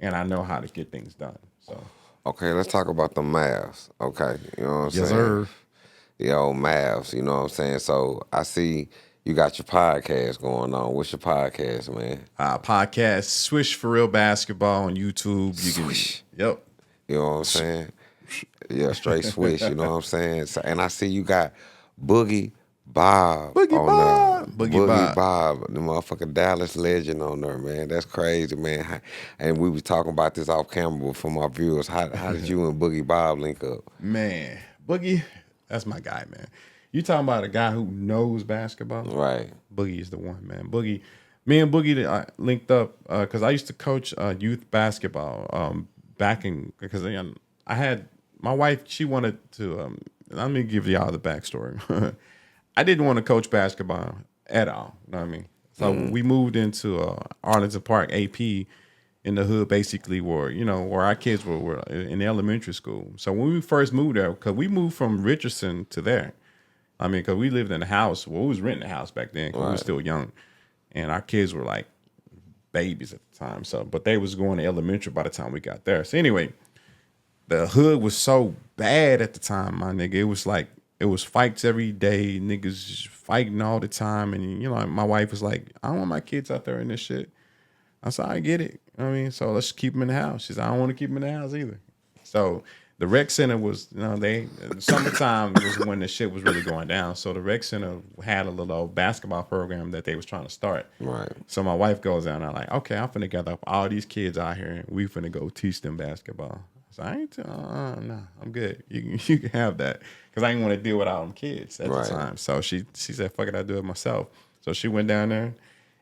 and I know how to get things done. So Okay, let's talk about the Mavs. Okay, you know what I'm saying? Yes, sir. The old Mavs, you know what I'm saying? So I see you got your podcast going on. What's your podcast, man? Podcast Swish for Real Basketball on YouTube. Swish. Yep. You know what I'm saying? Yeah, straight swish, you know what I'm saying? So, and I see you got Boogie Bob Boogie on Bob. there. Boogie Bob, the motherfucking Dallas legend on there, man. That's crazy, man. And we was talking about this off camera for my viewers. How did you and Boogie Bob link up? Man, Boogie, that's my guy, man. You talking about a guy who knows basketball? Right. Boogie is the one, man. Boogie, me and Boogie linked up because I used to coach youth basketball back in, because I had, my wife, she wanted to, let me give y'all the backstory. I didn't want to coach basketball at all, you know what I mean? So we moved into Arlington Park, AP, in the hood, basically, where our kids were in elementary school. So when we first moved there, because we moved from Richardson to there, I mean, because we lived in a house. Well, we was renting a house back then because we were still young, and our kids were like babies at the time. So, but they was going to elementary by the time we got there. So anyway, the hood was so bad at the time, my nigga. It was like it was fights every day, niggas just fighting all the time, and my wife was like, I don't want my kids out there in this shit. I said, I get it. I mean, so let's keep them in the house. She said, I don't want to keep them in the house either. So the rec center was, the summertime was when the shit was really going down. So the rec center had a little basketball program that they was trying to start. Right. So my wife goes down and I'm like, okay, I'm finna gather up all these kids out here and we finna go teach them basketball. So I ain't, no, I'm good. You can have that. Because I didn't want to deal with all them kids at the time. So she said, fuck it, I'll do it myself. So she went down there.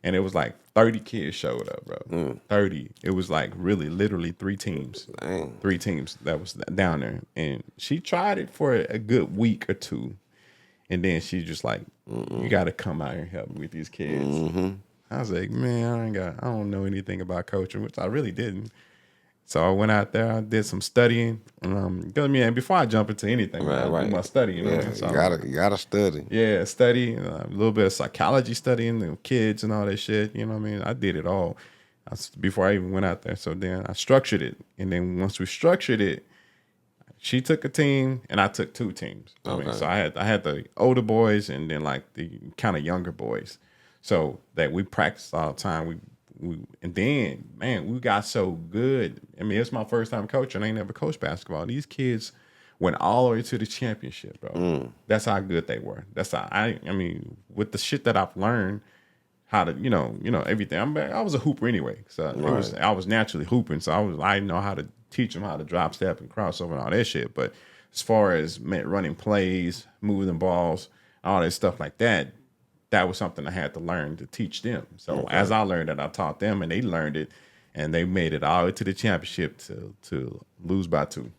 And it was like 30 kids showed up, bro. 30. It was like really, literally 3 teams. Dang. 3 teams that was down there. And she tried it for a good week or 2. And then she just like, you got to come out here and help me with these kids. I was like, man, I don't know anything about coaching, which I really didn't. So I went out there, I did some studying. And before I jump into anything, I do my study. So you gotta study. Yeah, study, a little bit of psychology studying, the kids and all that shit. You know what I mean? I did it all before I even went out there. So then I structured it. And then once we structured it, she took a team and I took 2 teams. Okay. I mean, so I had the older boys and then like the kind of younger boys. So that we practiced all the time. And then, man, we got so good. I mean, it's my first time coaching. I ain't never coached basketball. These kids went all the way to the championship, bro. That's how good they were. That's how I mean, with the shit that I've learned, how to, everything. I was a hooper anyway, so I was naturally hooping. So I know how to teach them how to drop step and crossover and all that shit. But as far as running plays, moving the balls, all that stuff like that, that was something I had to learn to teach them. So as I learned it, I taught them, and they learned it, and they made it all the way to the championship to lose by 2.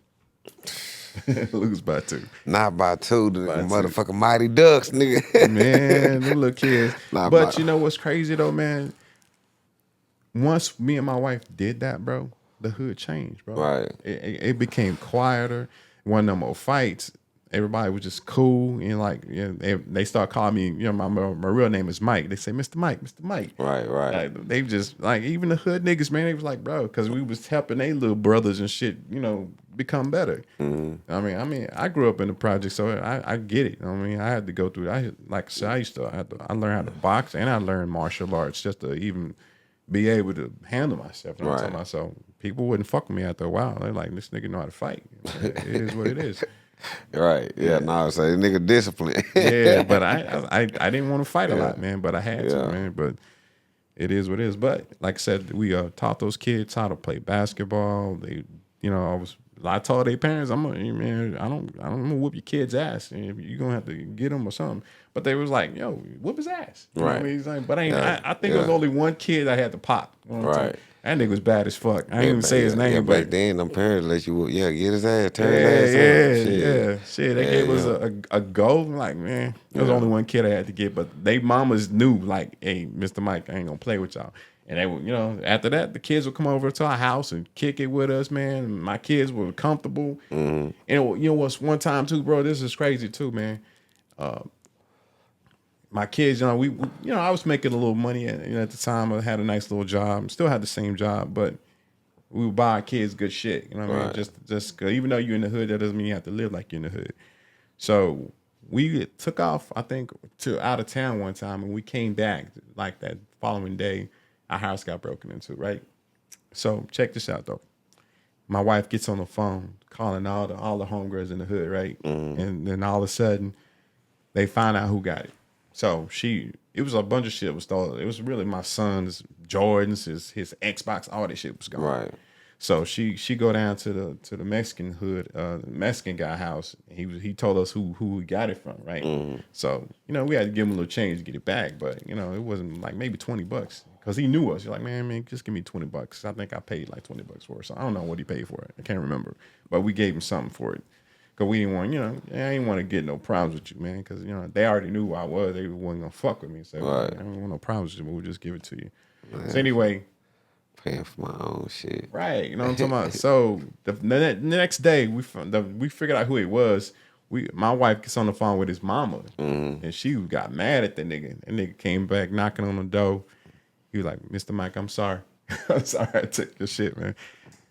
Lose by 2. Not by 2, the motherfucking Mighty Ducks, nigga. Man, them little kids. But you know what's crazy though, man? Once me and my wife did that, bro, the hood changed, bro. Right. It became quieter. Wasn't no more fights. Everybody was just cool, and like, you know, they start calling me, you know, my real name is Mike. They say, Mr. Mike, Mr. Mike. Right. Like, they just, like, even the hood niggas, man, they was like, bro, because we was helping they little brothers and shit, you know, become better. I mean, I grew up in the project, so I get it. I mean, I had to go through. Like I said, I learned how to box, and I learned martial arts just to even be able to handle myself. You know what I'm talking about? So people wouldn't fuck with me after a while. They're like, this nigga know how to fight. It is what it is. Right. Yeah. No, so nigga discipline. Yeah, but I didn't want to fight a lot, man. But I had to, man. But it is what it is. But like I said, we taught those kids how to play basketball. They, you know, I told their parents, I don't gonna whoop your kid's ass. And you're gonna have to get them or something. But they was like, yo, whoop his ass. You know what I mean? He's like, but I think it was only one kid I had to pop. You know what I'm saying? That nigga was bad as fuck. I didn't even say his name. Back then, them parents let you, get his ass, turn his ass up. Shit, they gave us a go. Like, man, there was only one kid I had to get, but they mamas knew, like, hey, Mr. Mike, I ain't gonna play with y'all. And they would, you know, after that, the kids would come over to our house and kick it with us, man. And my kids were comfortable. And you know what's one time too, bro? This is crazy too, man. My kids, you know, I was making a little money at the time. I had a nice little job. Still had the same job, but we would buy our kids good shit. You know what I mean? Just even though you're in the hood, that doesn't mean you have to live like you're in the hood. So we took off, I think, to out of town one time, and we came back like that following day. Our house got broken into, right? So check this out though. My wife gets on the phone calling all the homegirls in the hood, right? And then all of a sudden, they find out who got it. So it was a bunch of shit was stolen. It was really my son's Jordans, his Xbox, all that shit was gone. Right. So she go down to the Mexican hood, Mexican guy house. He told us who we got it from, right? So, you know, we had to give him a little change to get it back, but you know, it wasn't like maybe $20 because he knew us. He's like, man, just give me $20. I think I paid like $20 for it. So I don't know what he paid for it. I can't remember, but we gave him something for it. Cause we didn't want, you know, I didn't want to get no problems with you, man. Cause you know they already knew who I was. They wasn't gonna fuck with me. So I don't want no problems with you. But we'll just give it to you. Man. So anyway, paying for my own shit. Right. You know what I'm talking about? So the next day we figured out who it was. My wife gets on the phone with his mama, and she got mad at the nigga. That nigga came back knocking on the door. He was like, "Mr. Mike, I'm sorry. I'm sorry I took your shit, man."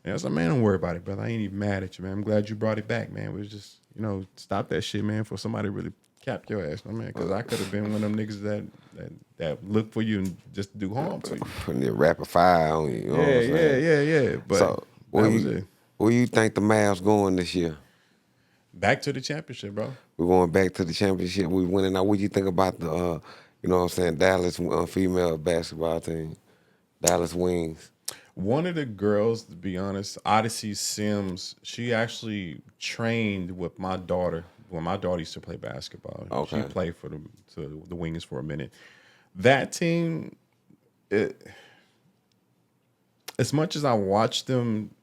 And I was like, man, don't worry about it, brother. I ain't even mad at you, man. I'm glad you brought it back, man. We was just, you know, stop that shit, man, for somebody to really cap your ass, man. Because I could have been one of them niggas that look for you and just do harm to you. Putting the rapid fire on you. You know what I'm saying? Yeah. But so, where you think the Mavs going this year? Back to the championship, bro. We're going back to the championship. We winning. Now, what do you think about the, you know what I'm saying, Dallas female basketball team, Dallas Wings? One of the girls, to be honest, Odyssey Sims, she actually trained with my daughter. Well, my daughter used to play basketball. Okay. She played for the Wings for a minute. That team, as much as I watched them,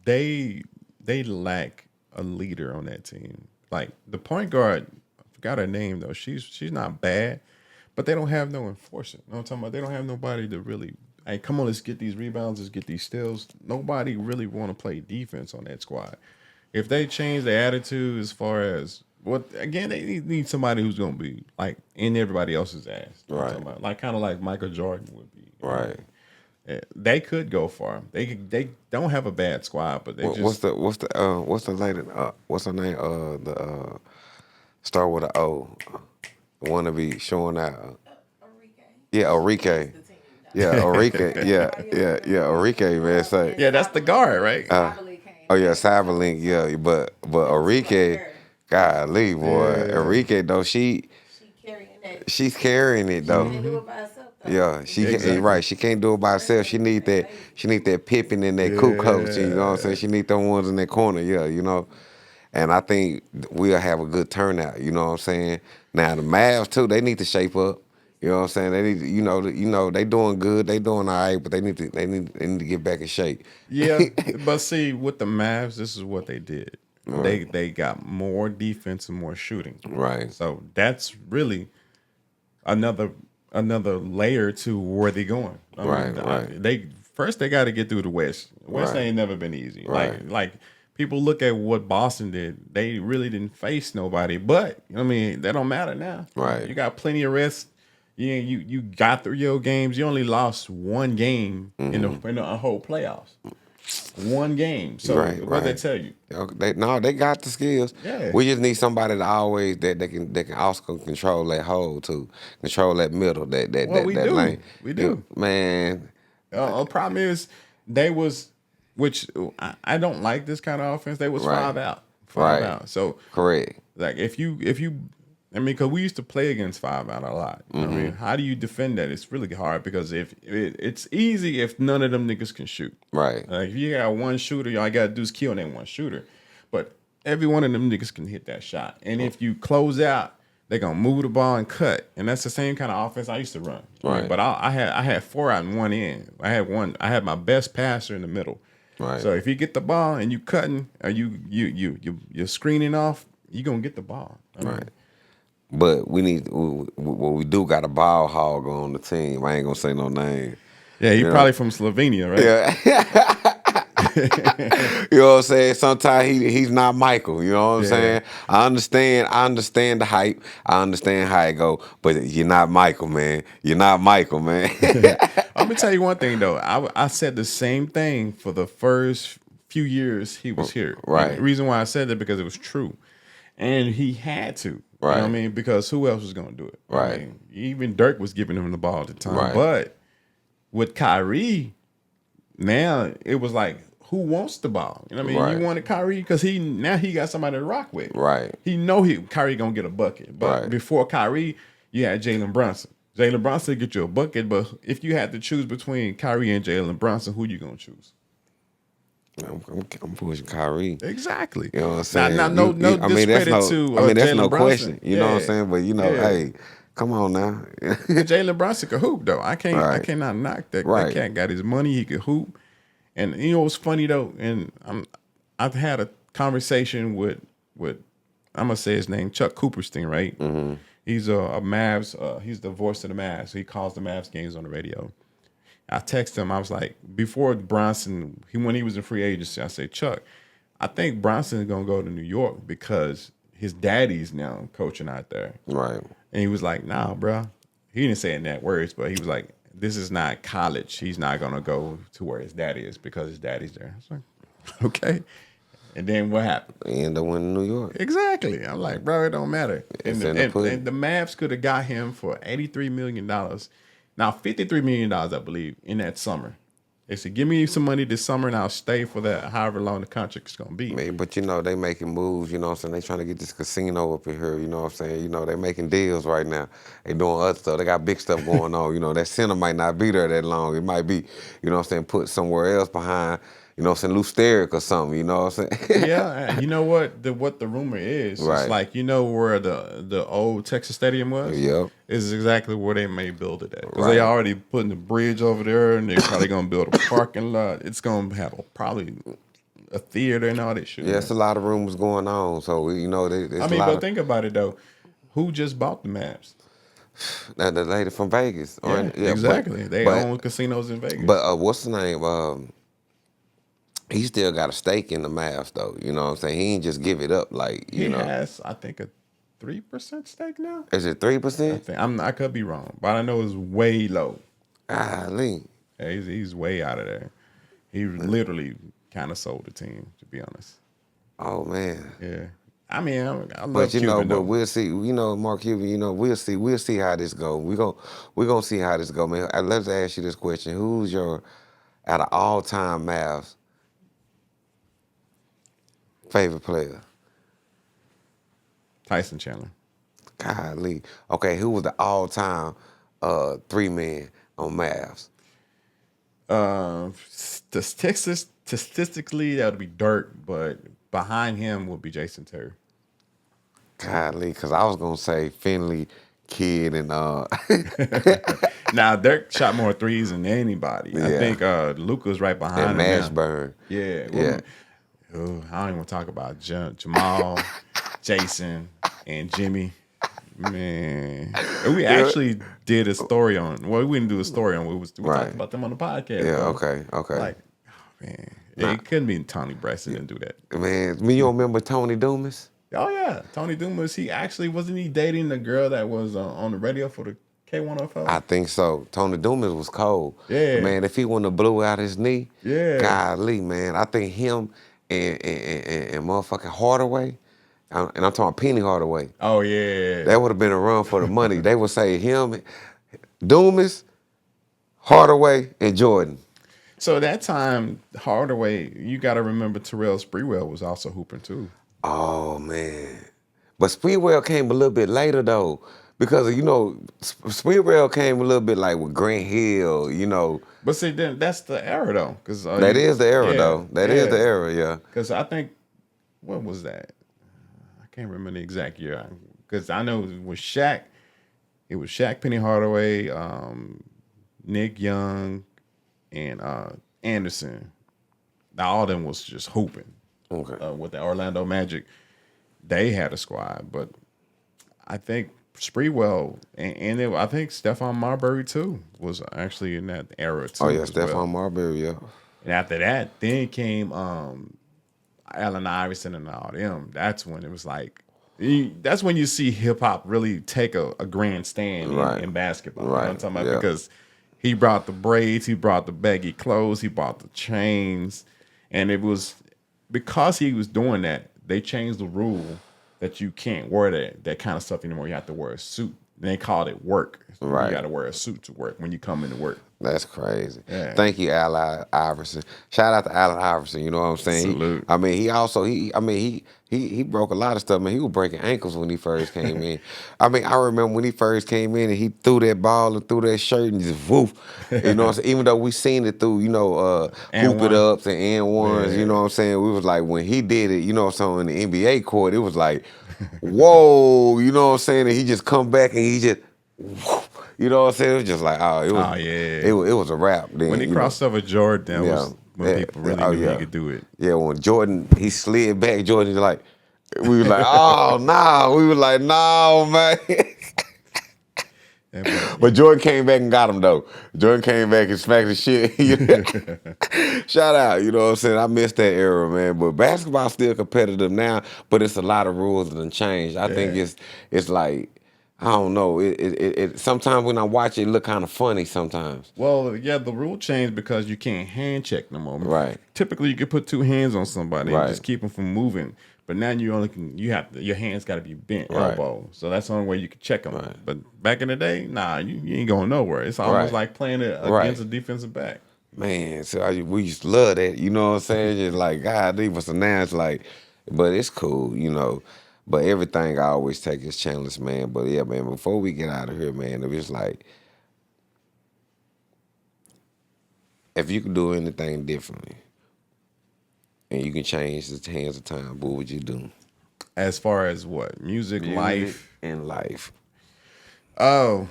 they lack a leader on that team. Like the point guard, I forgot her name though. She's not bad, but they don't have no enforcer. You know what I'm talking about? They don't have nobody to really. Hey, come on, let's get these rebounds, let's get these steals. Nobody really want to play defense on that squad. If they change their attitude as far as they need somebody who's gonna be like in everybody else's ass. Right. Like kind of like Michael Jordan would be. Right. They could go far. They don't have a bad squad, but they what's the lady? What's her name? The start with a O. The one to be showing out. Yeah, Enrique. Yeah, Enrique. Yeah, Enrique, man. So, yeah, that's the guard, right? Cyberlink. Yeah, but Enrique, golly, boy, Enrique though she's carrying it though. She can't do it by herself, though. Yeah, right. She can't do it by herself. She need that Pippin and that Cook coach. You know what I'm saying? She need them ones in that corner. Yeah, you know. And I think we'll have a good turnout. You know what I'm saying? Now the Mavs too, they need to shape up. You know what I'm saying? They need to, they doing good, they doing all right, but they need to get back in shape. Yeah, but see, with the Mavs, this is what they did. They got more defense and more shooting. Right. So that's really another layer to where they going. Right. They got to get through the West. West Right. ain't never been easy. Right. Like people look at what Boston did. They really didn't face nobody. But I mean, that don't matter now. Right. You got plenty of rest. You got through your games. You only lost one game in the whole playoffs. One game. So what they tell you? They got the skills. Yeah. We just need somebody to always that can also control that hole too, control that middle, that lane. We do. Man. The problem is they was, which I don't like this kind of offense. They was five out. So correct. Like if you, I mean, because we used to play against 5 out a lot. I mean, how do you defend that? It's really hard because if it's easy if none of them niggas can shoot. Right. Like if you got one shooter, all you gotta do is kill that one shooter. But every one of them niggas can hit that shot. And if you close out, they're gonna move the ball and cut. And that's the same kind of offense I used to run. Right. But I had 4 out and 1 in. I had my best passer in the middle. Right. So if you get the ball and you cutting or you're screening off, you're gonna get the ball. Right. But we do got a ball hog on the team. I ain't gonna say no name. Yeah, he probably from Slovenia, right? Yeah. You know what I'm saying? Sometimes he's not Michael. You know what I'm saying? I understand the hype. I understand how it go. But you're not Michael, man. You're not Michael, man. I'm gonna tell you one thing though. I said the same thing for the first few years he was here. Right. And the reason why I said that because it was true, and he had to. Right. You know what I mean, because who else was gonna do it? Right. I mean, even Dirk was giving him the ball at the time. Right. But with Kyrie, now it was like, who wants the ball? You know what I mean? Right. You wanted Kyrie because he got somebody to rock with. Right. He know Kyrie gonna get a bucket. But before Kyrie, you had Jalen Brunson. Jalen Brunson get you a bucket, but if you had to choose between Kyrie and Jalen Brunson, who you gonna choose? I'm pushing Kyrie. Exactly. You know what I'm saying? No discredit that's to that's no Jalen Brunson. question. You know what I'm saying? But hey, come on now. Jalen Brunson could hoop though. I cannot knock that. Right. That cat got his money. He could hoop. And you know what's funny though? And I've had a conversation with I'm gonna say his name, Chuck Cooperstein, right? Mm-hmm. He's a Mavs. He's the voice of the Mavs. He calls the Mavs games on the radio. I texted him. I was like, before Bronson, when he was in free agency, I said, Chuck, I think Bronson is gonna go to New York because his daddy's now coaching out there. Right. And he was like, nah, bro. He didn't say it in that words, but he was like, this is not college. He's not gonna go to where his daddy is because his daddy's there. I was like, okay. And then what happened? They end up winning New York. Exactly. I'm like, bro, it don't matter. And the Mavs could have got him for $83 million. Now, $53 million, I believe, in that summer. They said, give me some money this summer and I'll stay for that, however long the contract's going to be. Man, but they making moves, you know what I'm saying? They trying to get this casino up in here, you know what I'm saying? They making deals right now. They doing other stuff. They got big stuff going on. That center might not be there that long. It might be, you know what I'm saying, put somewhere else behind, you know what I'm saying, Lou Steric or something, you know what I'm saying? Yeah, you know what the rumor is? Right. It's like, where the old Texas Stadium was? Yep. Is exactly where they may build it at. Because Right. they already putting the bridge over there and they're probably going to build a parking lot. It's going to have probably a theater and all that shit. Yeah, it's a lot of rumors going on. So, but think about it, though. Who just bought the Mavs? The lady from Vegas. Exactly. They own casinos in Vegas. But what's the name? He still got a stake in the Mavs, though. You know what I'm saying? He ain't just give it up like, he has, I think, a 3% stake now. Is it 3%? I could be wrong, but I know it's way low. Golly. Yeah, he's way out of there. He literally kind of sold the team, to be honest. Oh, man. Yeah. I mean, I love but Cuban, but we'll see. Mark Cuban. We'll see how this go. We're gonna see how this go, man. Let's ask you this question: who's your, out of all time Mavs, favorite player? Tyson Chandler. Golly. Okay, who was the all time 3-man on Mavs? Statistically, that would be Dirk, but behind him would be Jason Terry. Golly, because I was gonna say Finley Kid and Now Dirk shot more threes than anybody. I Yeah. think Luka's right behind and him now. Mashburn. Yeah, Yeah. I don't even want to talk about Jamal, Jason, and Jimmy. Man, we actually did a story on. Well, we didn't do a story on. We Right. talked about them on the podcast. Yeah, bro. okay. Like, oh, man, it couldn't be Tony Braxton didn't do that. Man, you don't remember Tony Dumas? Oh yeah, Tony Dumas. He actually wasn't he dating the girl that was on the radio for the K105? I think so. Tony Dumas was cold. Yeah. Man, if he wouldn't have blew out his knee, Yeah. golly, man. I think him and motherfucking Hardaway, and I'm talking about Penny Hardaway, Oh yeah. that would have been a run for the money. They would say him, Dumas, Hardaway, and Jordan. So that time, Hardaway, you got to remember Terrell Sprewell was also hooping too. Oh, man. But Sprewell came a little bit later, though, because, Sprewell came a little bit like with Grant Hill, But see, then that's the era though, because That is the era, though. That is the era, yeah. Because I think, what was that? I can't remember the exact year. Because I know it was Shaq. It was Shaq, Penny Hardaway, Nick Young, and Anderson. Now, all of them was just hooping. Okay. With the Orlando Magic. They had a squad, but I think Sprewell and I think Stephon Marbury too was actually in that era too. Oh, yeah, as Stephon well. Marbury, yeah. And after that, then came Allen Iverson and all them. That's when it was like, that's when you see hip hop really take a grand stand in basketball. You know what I'm talking about? Yeah. Because he brought the braids, he brought the baggy clothes, he brought the chains, and it was because he was doing that. They changed the rule that you can't wear that kind of stuff anymore. You have to wear a suit. And they called it work. Right. You got to wear a suit to work when you come into work. That's crazy. Yeah. Thank you, Allen Iverson. Shout out to Allen Iverson. You know what I'm saying? Salute. He broke a lot of stuff, man. He was breaking ankles when he first came in. I remember when he first came in and he threw that ball and threw that shirt and just woof. You know what I'm saying? Even though we seen it through, hoop it ups and and ones. Yeah. You know what I'm saying? We was like when he did it. You know what I'm saying? In the NBA court, it was like, whoa. You know what I'm saying? And he just come back and he just. Woof. You know what I'm saying? It was just like, it was a wrap. Then, When he crossed over Jordan, that was when people really knew he could do it. Yeah, when Jordan, he slid back, Jordan was like, we were like, oh, nah. We were like, no, man. But Jordan came back and got him, though. Jordan came back and smacked the shit. Shout out, you know what I'm saying? I missed that era, man. But basketball's still competitive now, but it's a lot of rules that have changed. I think it's like, I don't know. It sometimes when I watch it, it look kind of funny sometimes. Well, yeah, the rule changed because you can't hand check no more. Right. Typically, you could put two hands on somebody Right. and just keep them from moving. But now your hands got to be bent elbow. So that's the only way you can check them. Right. But back in the day, nah, you ain't going nowhere. It's almost like playing it against a defensive back. Man, so we used to love that. You know what I'm saying? Just like, God, so now it's like, but it's cool, But everything I always take is challenge, man. But yeah, man, before we get out of here, man, it was like, if you could do anything differently and you can change the hands of time, what would you do? As far as what? Music, life? And life. Oh,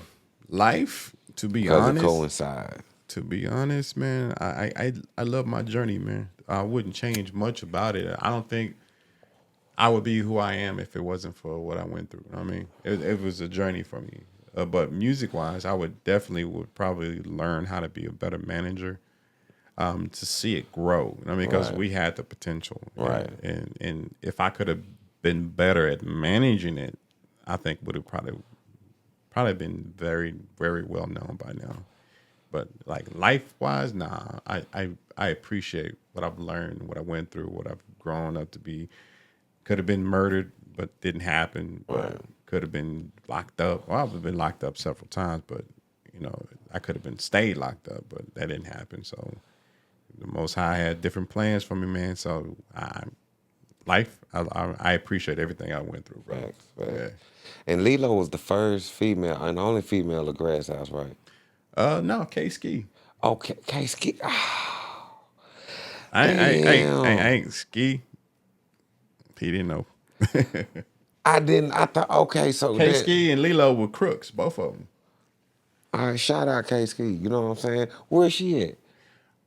life, to be honest. Because it coincides. To be honest, man, I love my journey, man. I wouldn't change much about it. I don't think I would be who I am if it wasn't for what I went through. I mean, it was a journey for me. But music-wise, I would probably learn how to be a better manager, to see it grow. I mean, because we had the potential. Right. And if I could have been better at managing it, I think would have probably been very, very well known by now. But like life-wise, nah. I appreciate what I've learned, what I went through, what I've grown up to be. Could have been murdered, but didn't happen. But could have been locked up. Well, I've been locked up several times, but I could have been stayed locked up, but that didn't happen. So the Most High had different plans for me, man. So I appreciate everything I went through, bro. Facts. Yeah. And Lilo was the first female and only female of GrassHouse, right? No, K-Ski. Oh, K-Ski. Oh, I ain't ski. He didn't know. I didn't. I thought, okay, so K-Ski and Lilo were crooks, both of them. all right, shout out K-Ski. You know what I'm saying? Where's she at?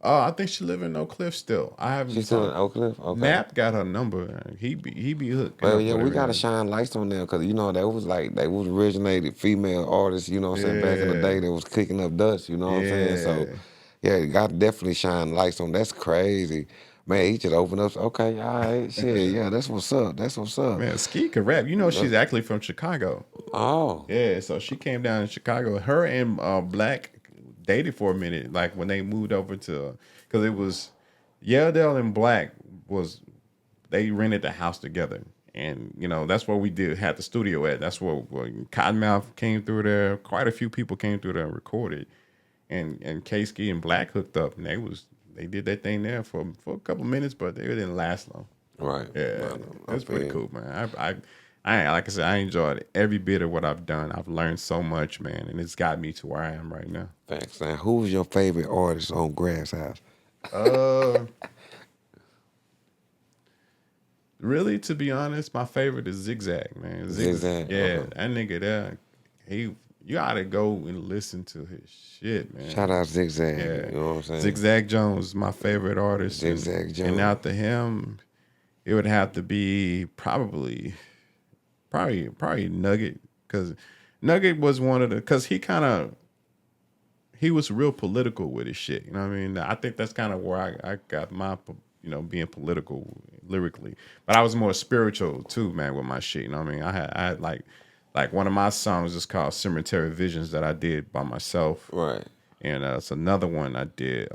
I think she live in Oak Cliff still. I haven't. She's still in Oak Cliff? Okay. Nap got her number. He be hooking Well, up yeah, with we her, gotta man. shine lights on them because you know that was like they was originated female artists. You know what I'm saying? Back in the day, that was kicking up dust. You know what I'm saying? So, yeah, you got to definitely shine lights on. That's crazy, man. He just opened up. Okay, all right, shit, yeah, that's what's up. That's what's up. Man, Ski can rap. You know she's actually from Chicago. Oh, Yeah, so she came down in Chicago. Her and Black dated for a minute, like when they moved over to, because it was Yelldale and Black they rented the house together, and you know that's where we had the studio at. That's where Cottonmouth came through there. Quite a few people came through there and recorded, and K-Ski and Black hooked up, and they did that thing there for a couple minutes, but they didn't last long. right. Yeah, that's pretty cool, man. I like I said, I enjoyed every bit of what I've done. I've learned so much, man, and it's got me to where I am right now. Thanks, man. Who's your favorite artist on GrassHouse? Really, to be honest, my favorite is Zigzag, man. Zigzag, Yeah, okay. that nigga there, you gotta go and listen to his shit, man. Shout out Zigzag. Yeah. You know what I'm saying? Zigzag Jones is my favorite artist. Zigzag Jones. And after him, it would have to be probably Nugget, because Nugget was one of the, because he was real political with his shit. You know what I mean? I think that's kind of where I got my, being political lyrically. But I was more spiritual too, man, with my shit. You know what I mean? I had like one of my songs is called Cemetery Visions that I did by myself. Right. And it's another one I did.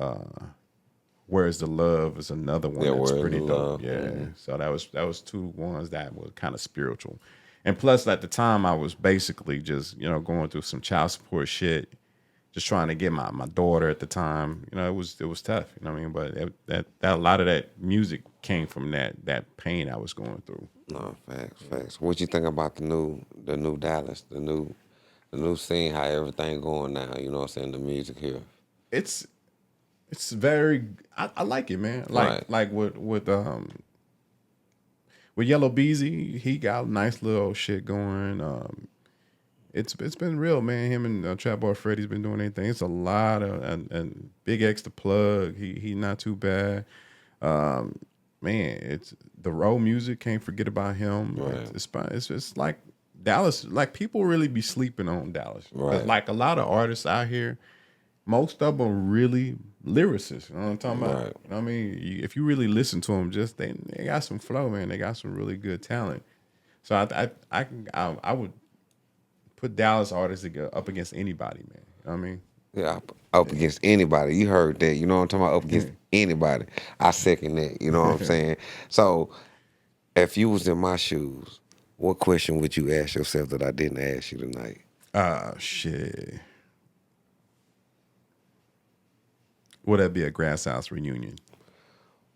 Where's the Love is another one that's Where's pretty the dope. Love? Yeah. Mm-hmm. So that was two ones that were kind of spiritual. And plus at the time I was basically just, going through some child support shit, just trying to get my daughter at the time. It was tough, you know what I mean? But that a lot of that music came from that pain I was going through. No, facts. What you think about the new Dallas, the new scene, how everything going now, you know what I'm saying, the music here? It's very, I like it, man. Like with Yellow Beezy, he got a nice little shit going. It's been real, man. Him and Trap Boy Freddy's been doing anything. It's a lot of and Big X the Plug. He not too bad. Man, it's the Row Music. Can't forget about him. Right. It's like Dallas. Like people really be sleeping on Dallas. Right. Like a lot of artists out here, most of them really lyricists. You know what I'm talking about? Right. You know what I mean? If you really listen to them, just they got some flow, man. They got some really good talent. So I would put Dallas artists up against anybody, man. You know what I mean? Yeah, up against anybody. You heard that. You know what I'm talking about? Up against anybody. I second that. You know what I'm saying? So, if you was in my shoes, what question would you ask yourself that I didn't ask you tonight? Shit. Would that be a GrassHouse reunion?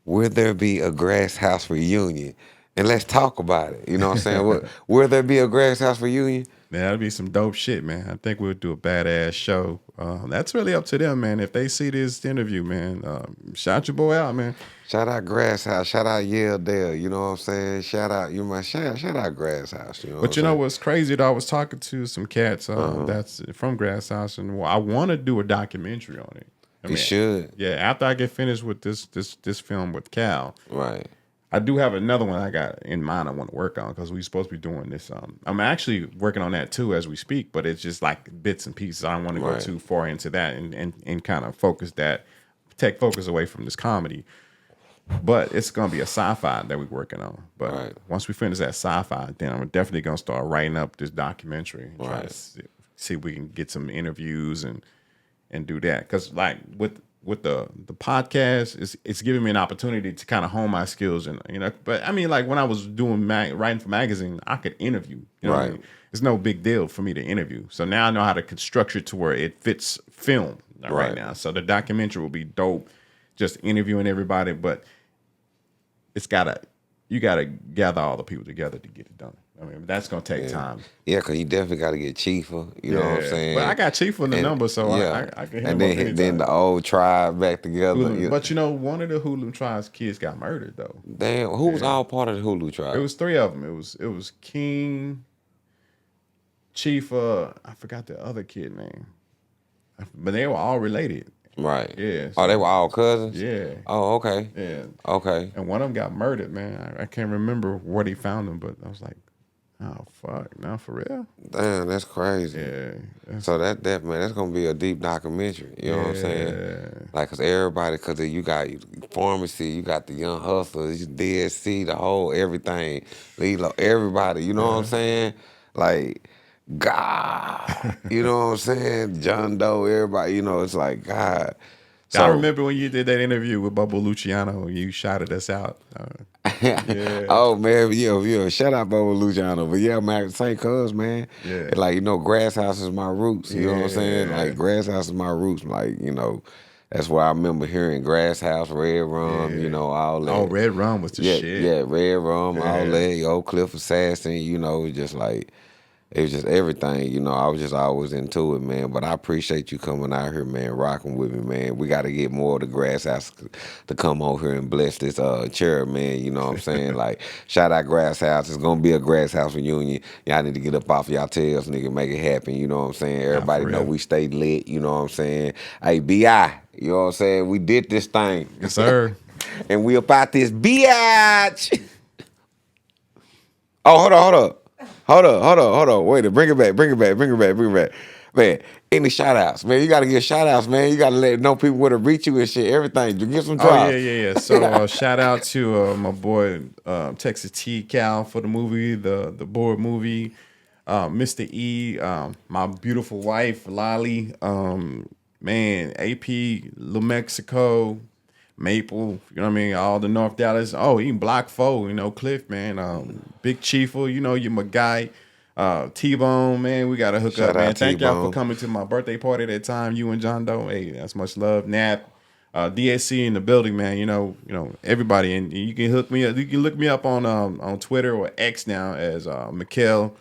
Will there be a GrassHouse reunion? And let's talk about it. You know what I'm saying? Will there be a GrassHouse reunion? Man, that'd be some dope shit, man. I think we'll do a badass show. That's really up to them, man. If they see this interview, man, shout your boy out, man. Shout out GrassHouse. Shout out Yelldale. You know what I'm saying? Shout out shout out GrassHouse. You know But you know what's crazy? Though I was talking to some cats that's from GrassHouse, and I want to do a documentary on it. You should. Yeah, after I get finished with this film with Cal, Right. I do have another one I got in mind I want to work on because we're supposed to be doing this. I'm actually working on that too as we speak, but it's just like bits and pieces. I don't want to go too far into that and kind of take focus away from this comedy. But it's going to be a sci-fi that we're working on. But once we finish that sci-fi, then I'm definitely going to start writing up this documentary and try to see if we can get some interviews and do that. Because like with the podcast, it's giving me an opportunity to kind of hone my skills. And but I mean, like when I was doing writing for magazine, I could interview. You know what I mean? It's no big deal for me to interview. So now I know how to structure it to where it fits film right now. So the documentary will be dope, just interviewing everybody, but you gotta gather all the people together to get it done. I mean, that's gonna take time. Yeah, cause you definitely got to get Chifa. You know what I'm saying? But I got Chifa in the number, so I can hit him up anytime. Then the old tribe back together. Hulu. But you know, one of the Hulu tribe's kids got murdered though. Damn, who was all part of the Hulu tribe? It was 3 of them. It was King, Chifa. I forgot the other kid name, but they were all related. Right. Yeah. Oh, they were all cousins? Yeah. Oh, okay. Yeah. Okay. And one of them got murdered, man. I can't remember where they found him, but I was like, oh fuck, now for real? Damn, that's crazy. Yeah. So man, that's gonna be a deep documentary. You know what I'm saying? Like, cause everybody, cause you got pharmacy, you got the Young Hustlers, DSC, the whole everything, Lilo, everybody. You know what I'm saying? Like, God, you know what I'm saying? John Doe, everybody. You know, it's like God. So, I remember when you did that interview with Bubba Luciano and you shouted us out. Oh man, yeah. Shout out Bobo Luciano. But yeah, man, St. Cuz, man. Yeah. Like, you know, GrassHouse is my roots. You know what I'm saying? Like, GrassHouse is my roots. Like, you know, that's where I remember hearing GrassHouse, Red Rum, you know, all that. Oh, Red Rum was the shit. Yeah, Red Rum, all that. Old Cliff Assassin, you know, just like, it was just everything, you know. I was just always into it, man. But I appreciate you coming out here, man, rocking with me, man. We got to get more of the GrassHouse to come over here and bless this chair, man. You know what I'm saying? Like, shout out GrassHouse. It's going to be a GrassHouse reunion. Y'all need to get up off y'all tails, nigga, make it happen. You know what I'm saying? Everybody know we stay lit. You know what I'm saying? Hey, B.I., you know what I'm saying? We did this thing. Yes, sir. And we about this biatch. Oh, hold on. Hold on. Wait, bring it back. Man, any shout outs, man. You gotta give shout outs, man. You gotta know people where to reach you and shit, everything. You give some drops. Oh, yeah. So shout out to my boy Texas T Cal for the movie, the board movie. Mr. E, my beautiful wife, Lolly, man, AP, New Mexico, Maple, you know what I mean? All the North Dallas. Oh, even Block 4, you know, Cliff, man. Big Chiefo, you know, you're my guy. T-Bone, man, we got to hook up, man. Thank y'all for coming to my birthday party that time, you and John Doe. Hey, that's much love. Nap, DSC in the building, man. You know, everybody. And you can hook me up. You can look me up on Twitter or X now as Mikhail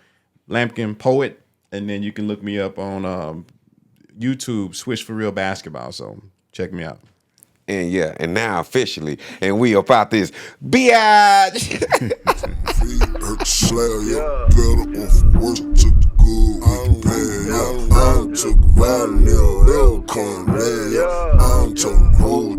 Lampkin Poet. And then you can look me up on YouTube, Switch for Real Basketball. So check me out. And now officially, and we about this biatch. Better off worse to the good. I don't took violin, they'll come, I don't took hold